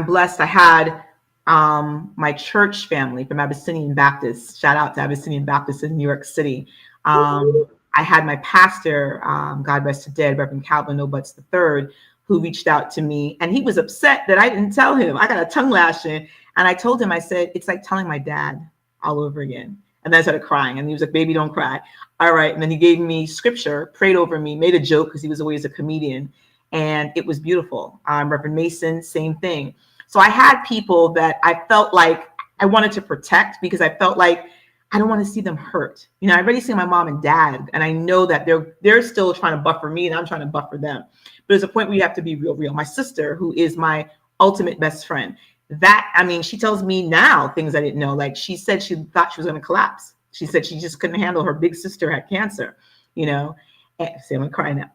Speaker 1: blessed. I had my church family from Abyssinian Baptist. Shout out to Abyssinian Baptist in New York City. I had my pastor, God rest his dead, Reverend Calvin Obutz III, who reached out to me, and he was upset that I didn't tell him. I got a tongue lashing, and I told him, I said, it's like telling my dad all over again. And then I started crying, and he was like, baby, don't cry. All right. And then he gave me scripture, prayed over me, made a joke because he was always a comedian. And it was beautiful. Reverend Mason, same thing. So I had people that I felt like I wanted to protect because I felt like I don't want to see them hurt. I already see my mom and dad, and I know that they're still trying to buffer me, and I'm trying to buffer them. But there's a point where you have to be real. My sister, who is my ultimate best friend, she tells me now things I didn't know. Like she said she thought she was going to collapse. She said she just couldn't handle her big sister had cancer, And, see, I'm going to cry now.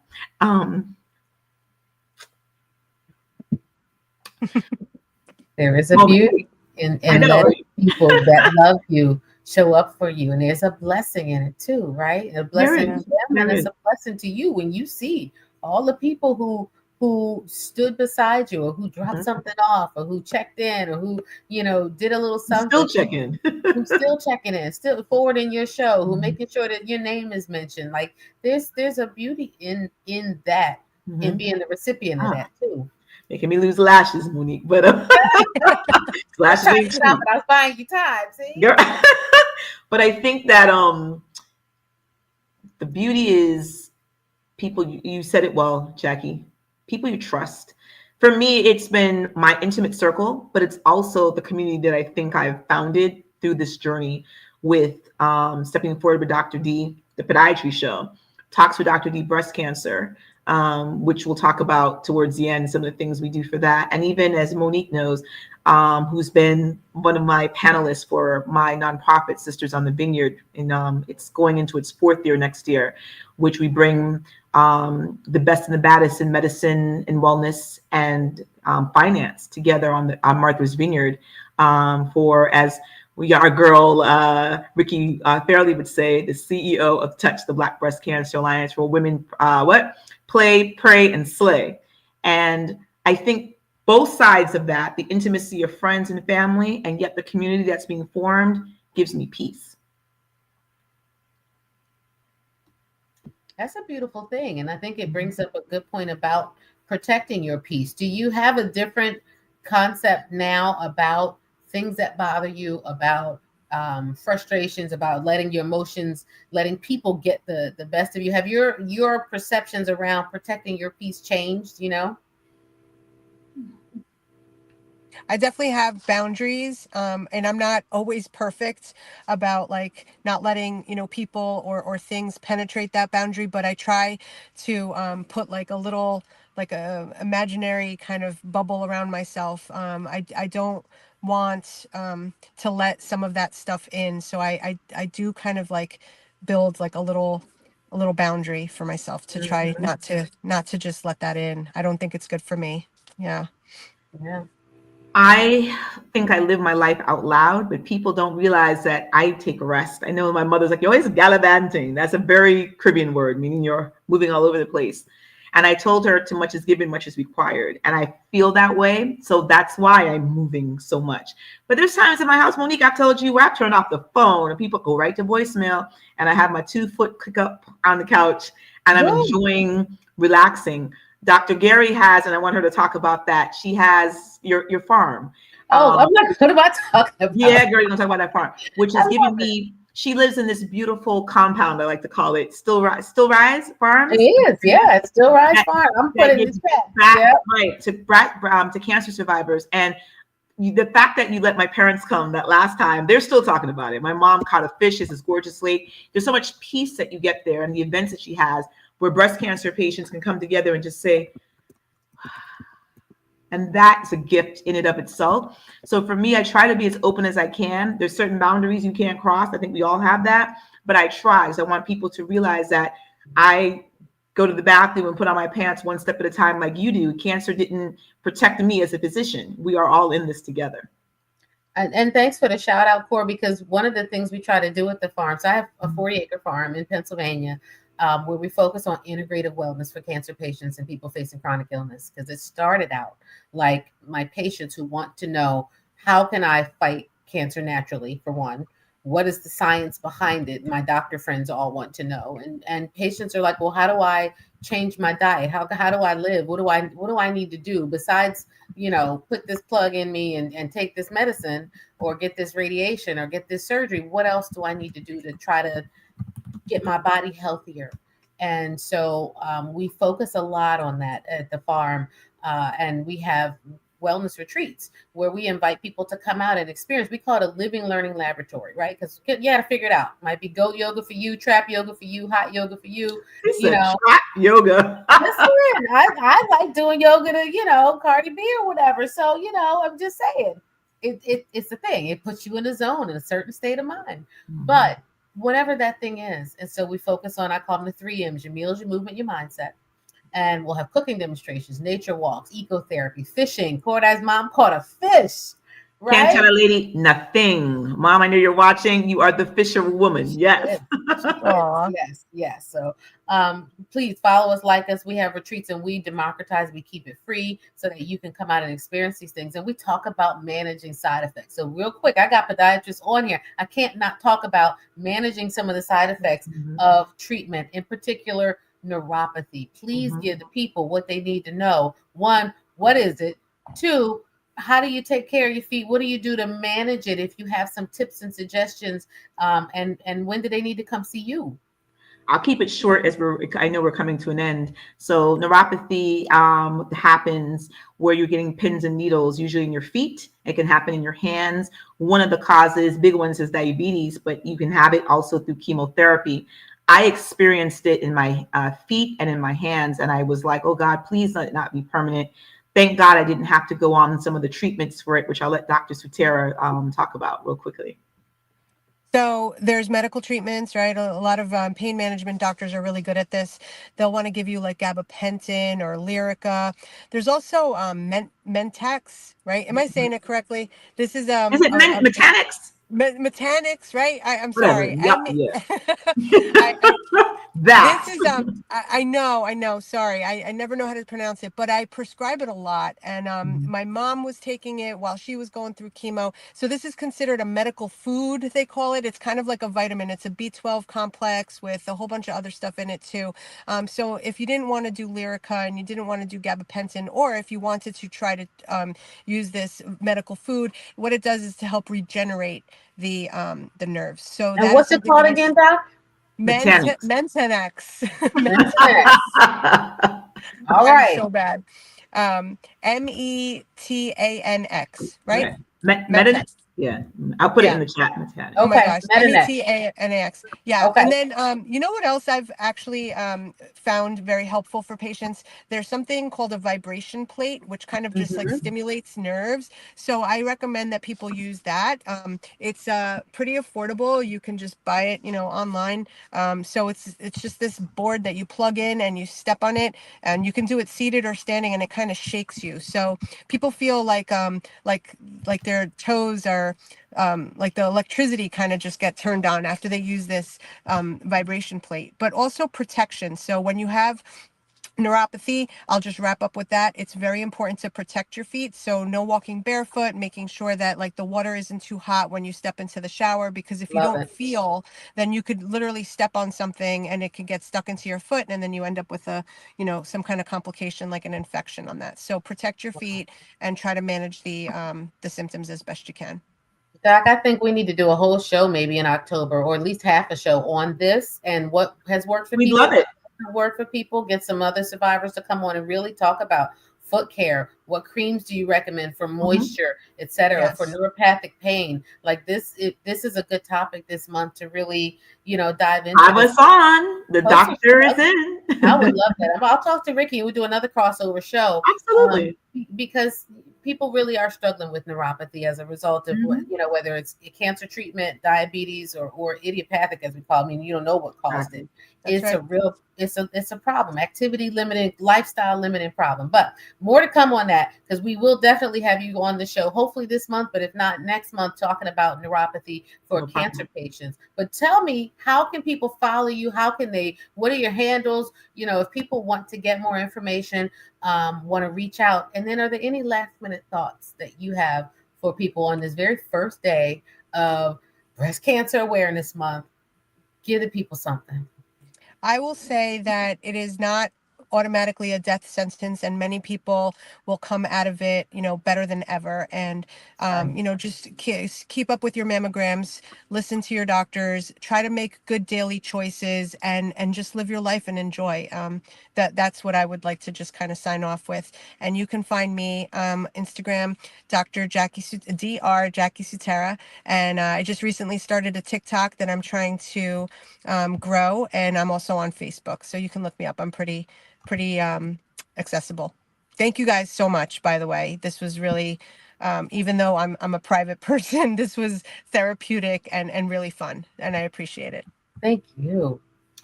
Speaker 3: There is a beauty in letting people that love you show up for you, and there's a blessing in it too, right? A blessing to them, and it's a blessing to you when you see all the people who stood beside you, or who dropped something off, or who checked in, or who did a little something.
Speaker 1: Still checking.
Speaker 3: Who's still checking in, still forwarding your show, who making sure that your name is mentioned. Like there's a beauty in that, in being the recipient of that too.
Speaker 1: Making me lose lashes, Monique, but lashes ain't cheap.
Speaker 3: I was buying you time, see?
Speaker 1: But I think that the beauty is people. You said it well, Jackie. People you trust. For me, it's been my intimate circle, but it's also the community that I think I've founded through this journey with Stepping Forward with Dr. D, the Podiatry Show, Talks with Dr. D, breast cancer, which we'll talk about towards the end, some of the things we do for that. And even as Monique knows, who's been one of my panelists for my nonprofit, Sisters on the Vineyard, and it's going into its 4th year next year, which we bring the best and the baddest in medicine and wellness and finance together on Martha's Vineyard for, as our girl Ricky Fairley would say, the CEO of Touch, the Black Breast Cancer Alliance for Women, play, pray, and slay. And I think both sides of that, the intimacy of friends and family, and yet the community that's being formed, gives me peace.
Speaker 3: That's a beautiful thing. And I think it brings up a good point about protecting your peace. Do you have a different concept now about things that bother you, about frustrations, about letting your emotions, letting people get the best of you? Have your perceptions around protecting your peace changed,
Speaker 2: I definitely have boundaries, and I'm not always perfect about like not letting people or things penetrate that boundary, but I try to put like a little imaginary kind of bubble around myself. I don't want to let some of that stuff in, so I do kind of like build like a little boundary for myself to try not to just let that in. I don't think it's good for me. Yeah.
Speaker 1: I think I live my life out loud, but people don't realize that I take rest. I know my mother's like, you're always gallivanting. That's a very Caribbean word, meaning you're moving all over the place. And I told her, too much is given, much is required. And I feel that way. So that's why I'm moving so much. But there's times in my house, Monique, I told you, where I turn off the phone and people go right to voicemail. And I have my 2-foot click up on the couch and I'm enjoying relaxing. Dr. Gary has, and I want her to talk about that. She has your farm.
Speaker 3: I'm like, what am I talking about?
Speaker 1: Yeah, Gary's gonna talk about that farm, which is giving me. She lives in this beautiful compound, I like to call it, Still Rise Farm.
Speaker 3: It is, yeah, it's Still Rise Farm. I'm putting this back.
Speaker 1: Right, to cancer survivors. And the fact that you let my parents come that last time, they're still talking about it. My mom caught a fish. It's this gorgeous lake. There's so much peace that you get there, and the events that she has, where breast cancer patients can come together and just say, and that's a gift in and of itself. So for me, I try to be as open as I can. There's certain boundaries you can't cross. I think we all have that, but I try. because I want people to realize that I go to the bathroom and put on my pants one step at a time like you do. Cancer didn't protect me as a physician. We are all in this together.
Speaker 3: And thanks for the shout out, Cor, because one of the things we try to do at the farm, so I have a 40-acre farm in Pennsylvania. where we focus on integrative wellness for cancer patients and people facing chronic illness. Because it started out like my patients who want to know, how can I fight cancer naturally, for one? What is the science behind it? My doctor friends all want to know. And patients are like, well, how do I change my diet? How do I live? What do I need to do besides, put this plug in me and take this medicine or get this radiation or get this surgery? What else do I need to do to try to get my body healthier? And so we focus a lot on that at the farm. And we have wellness retreats where we invite people to come out and experience. We call it a living learning laboratory, right? Because you got to figure it out. Might be goat yoga for you, trap yoga for you, hot yoga for you.
Speaker 1: Trap yoga.
Speaker 3: Listen, I like doing yoga to, Cardi B or whatever. So, I'm just saying, it's the thing. It puts you in a zone, in a certain state of mind. But whatever that thing is. And so we focus on, I call them the 3 M's: your meals, your movement, your mindset. And we'll have cooking demonstrations, nature walks, ecotherapy, fishing. Cordi's mom caught a fish, right?
Speaker 1: Can't tell a lady nothing. Mom, I know you're watching. You are the fisherwoman. Yes.
Speaker 3: Yes. So please follow us, like us. We have retreats and we democratize. We keep it free so that you can come out and experience these things. And we talk about managing side effects. So real quick, I got podiatrists on here. I can't not talk about managing some of the side effects of treatment, in particular neuropathy. Please give the people what they need to know. 1, what is it? 2, how do you take care of your feet? What do you do to manage it? If you have some tips and suggestions, and when do they need to come see you?
Speaker 1: I'll keep it short as I know we're coming to an end. So neuropathy happens where you're getting pins and needles, usually in your feet. It can happen in your hands. One of the causes, big ones, is diabetes, but you can have it also through chemotherapy. I experienced it in my feet and in my hands, and I was like, oh God, please let it not be permanent. Thank God I didn't have to go on some of the treatments for it, which I'll let Dr. Sutera talk about real quickly.
Speaker 2: So there's medical treatments, right? A lot of pain management doctors are really good at this. They'll want to give you like gabapentin or Lyrica. There's also Mentex, right? Am I saying it correctly? This is
Speaker 1: it mechanics?
Speaker 2: Mechanics, right? I'm
Speaker 1: Whatever.
Speaker 2: sorry.
Speaker 1: Yep,
Speaker 2: This is I know. Sorry, I never know how to pronounce it, but I prescribe it a lot. And my mom was taking it while she was going through chemo. So this is considered a medical food, they call it. It's kind of like a vitamin. It's a B12 complex with a whole bunch of other stuff in it too. So if you didn't want to do Lyrica and you didn't want to do gabapentin, or if you wanted to try to use this medical food, what it does is to help regenerate the nerves. So
Speaker 3: and what's it called again, Doc?
Speaker 2: Mentex.
Speaker 3: All right.
Speaker 2: So bad. METANX, right?
Speaker 1: Mentex. Yeah, I'll put it in the chat.
Speaker 2: Oh my gosh,
Speaker 3: Metanex.
Speaker 2: METANX. Yeah,
Speaker 3: okay.
Speaker 2: And then you know what else I've actually found very helpful for patients? There's something called a vibration plate, which kind of just like stimulates nerves. So I recommend that people use that. It's pretty affordable. You can just buy it, online. So it's just this board that you plug in and you step on it, and you can do it seated or standing, and it kind of shakes you. So people feel like their toes are like the electricity kind of just get turned on after they use this vibration plate. But also protection. So when you have neuropathy, I'll just wrap up with that. It's very important to protect your feet. So no walking barefoot, making sure that like the water isn't too hot when you step into the shower, because if you don't feel, then you could literally step on something and it could get stuck into your foot, and then you end up with some kind of complication like an infection on that. So protect your feet and try to manage the symptoms as best you can.
Speaker 3: Doc, I think we need to do a whole show maybe in October, or at least half a show on this and what has worked for people.
Speaker 1: We'd love it.
Speaker 3: Work for people, get some other survivors to come on and really talk about foot care. What creams do you recommend for moisture, etc., for neuropathic pain? Like this is a good topic this month to really, dive into.
Speaker 1: Have us on. The doctor is in.
Speaker 3: I would love that. I'll talk to Ricky. We'll do another crossover show.
Speaker 1: Absolutely.
Speaker 3: Because people really are struggling with neuropathy as a result of whether it's cancer treatment, diabetes, or idiopathic, as we call it. I mean, you don't know what caused it.
Speaker 2: That's
Speaker 3: it's
Speaker 2: right.
Speaker 3: a real it's a problem, activity limiting, lifestyle limiting problem. But more to come on that, because we will definitely have you on the show, hopefully this month, but if not next month, talking about neuropathy for
Speaker 1: No
Speaker 3: cancer
Speaker 1: problem.
Speaker 3: patients. But tell me, how can people follow you? How can they, what are your handles? You know, if people want to get more information, want to reach out, and then are there any last minute thoughts that you have for people on this very first day of Breast Cancer Awareness Month? Give the people something.
Speaker 2: I will say that it is not automatically a death sentence, and many people will come out of it, better than ever. And
Speaker 3: Right.
Speaker 2: just keep up with your mammograms, listen to your doctors, try to make good daily choices, and just live your life and enjoy. That's what I would like to just kind of sign off with. And you can find me Instagram, Dr. Dr. Jackie Sutera, and I just recently started a TikTok that I'm trying to grow, and I'm also on Facebook, so you can look me up. I'm pretty accessible. Thank you guys so much, by the way. This was really, even though I'm a private person, this was therapeutic and really fun, and I appreciate it.
Speaker 3: Thank you.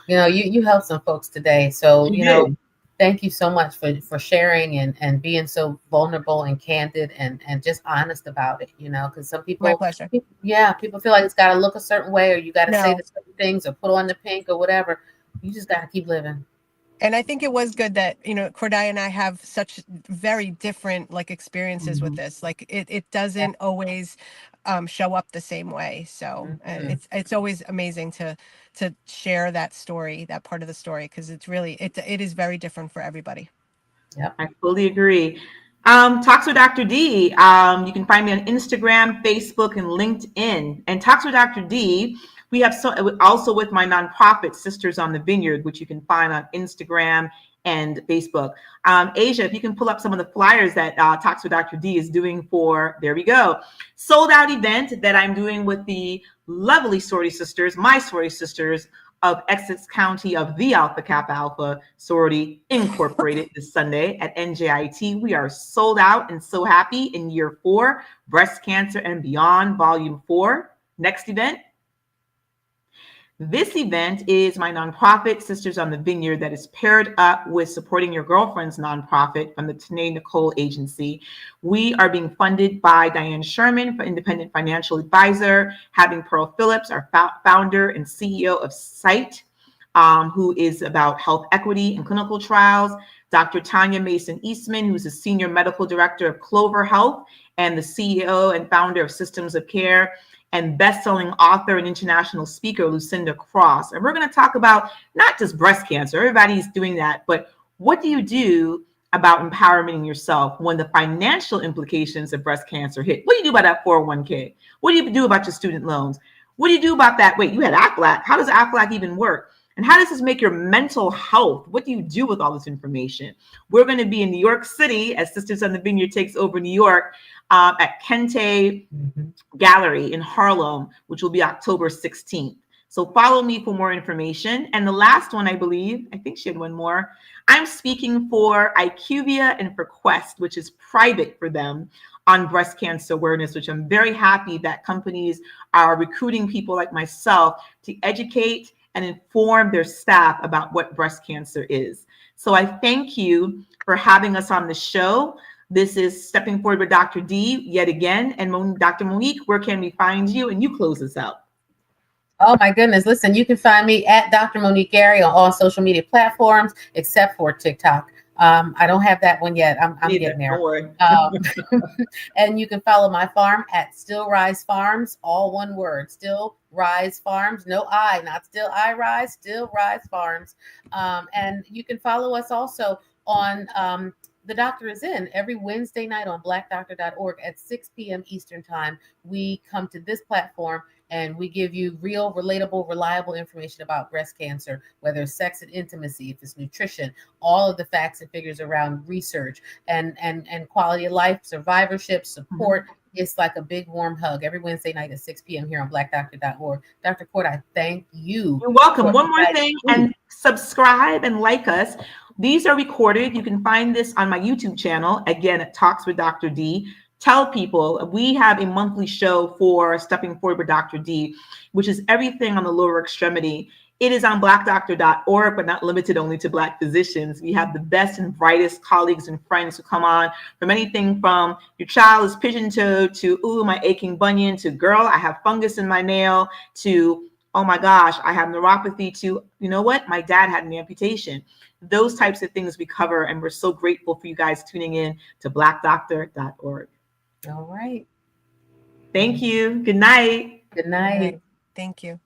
Speaker 3: You know, you helped some folks today. So,
Speaker 1: You
Speaker 3: you know,
Speaker 1: did.
Speaker 3: thank you so much for sharing and being so vulnerable and candid and just honest about it, you know, because some
Speaker 2: My
Speaker 3: people,
Speaker 2: pleasure.
Speaker 3: yeah, people feel like it's got to look a certain way, or you got to say
Speaker 2: No.
Speaker 3: the certain things or put on the pink or whatever. You just got to keep living.
Speaker 2: And I think it was good that, Corday and I have such very different experiences with
Speaker 1: Mhm.
Speaker 2: this. Like it
Speaker 3: Yeah.
Speaker 2: doesn't always show up the same way. So
Speaker 3: Mhm.
Speaker 2: it's always amazing to share that story, that part of the story, because it's really it is very different for everybody.
Speaker 3: Yep.
Speaker 1: I fully agree. Talks with Dr. D. You can find me on Instagram, Facebook, and LinkedIn. And Talks with Dr. D. We have also with my nonprofit, Sisters on the Vineyard, which you can find on Instagram and Facebook. Asia, if you can pull up some of the flyers that Talks with Dr. D is doing for, there we go, sold out event that I'm doing with the lovely sorority sisters, my sorority sisters, of Essex County of the Alpha Kappa Alpha Sorority Incorporated this Sunday at NJIT. We are sold out and so happy in year 4, Breast Cancer and Beyond, Volume 4. Next event. This event is my nonprofit, Sisters on the Vineyard, that is paired up with Supporting Your Girlfriend's nonprofit from the Tanae Nicole Agency. We are being funded by Diane Sherman, for independent financial advisor, having Pearl Phillips, our founder and CEO of SITE, who is about health equity and clinical trials, Dr. Tanya Mason Eastman, who's the senior medical director of Clover Health and the CEO and founder of Systems of Care, and best-selling author and international speaker, Lucinda Cross. And we're going to talk about not just breast cancer, everybody's doing that, but what do you do about empowering yourself when the financial implications of breast cancer hit? What do you do about that 401k? What do you do about your student loans? What do you do about that? Wait, you had AFLAC. How does AFLAC even work? And how does this make your mental health? What do you do with all this information? We're going to be in New York City as Sisters on the Vineyard takes over New York at Kente Gallery in Harlem, which will be October 16th. So follow me for more information. And the last one, I think she had one more. I'm speaking for IQVIA and for Quest, which is private for them, on breast cancer awareness, which I'm very happy that companies are recruiting people like myself to educate and inform their staff about what breast cancer is. So I thank you for having us on the show. This is Stepping Forward with Dr. D yet again. And Dr. Monique, where can we find you? And you close us out.
Speaker 3: Oh my goodness. Listen, you can find me at Dr. Monique Gary on all social media platforms except for TikTok. I don't have that one yet. I'm
Speaker 1: Neither,
Speaker 3: getting there.
Speaker 1: don't worry.
Speaker 3: And you can follow my farm at Still Rise Farms, all one word, Still Rise Farms, no I, not Still I Rise, Still Rise Farms. And you can follow us also on The Doctor is In every Wednesday night on blackdoctor.org at 6 p.m. Eastern Time. We come to this platform and we give you real, relatable, reliable information about breast cancer, whether it's sex and intimacy, if it's nutrition, all of the facts and figures around research and quality of life, survivorship, support. It's like a big warm hug every Wednesday night at 6 p.m. here on blackdoctor.org. Dr. Court, I thank you.
Speaker 1: You're welcome. One more thing, and subscribe and like us. These are recorded. You can find this on my YouTube channel, again, at Talks with Dr. D. Tell people we have a monthly show for Stepping Forward with Dr. D, which is everything on the lower extremity. It is on blackdoctor.org, but not limited only to Black physicians. We have the best and brightest colleagues and friends who come on from anything from your child is pigeon-toed to, ooh, my aching bunion, to girl, I have fungus in my nail, to, oh my gosh, I have neuropathy, to, you know what, my dad had an amputation. Those types of things we cover, and we're so grateful for you guys tuning in to blackdoctor.org.
Speaker 3: All right.
Speaker 1: Thank you. Good night.
Speaker 3: Good
Speaker 2: Good
Speaker 3: night.
Speaker 2: night. Thank you.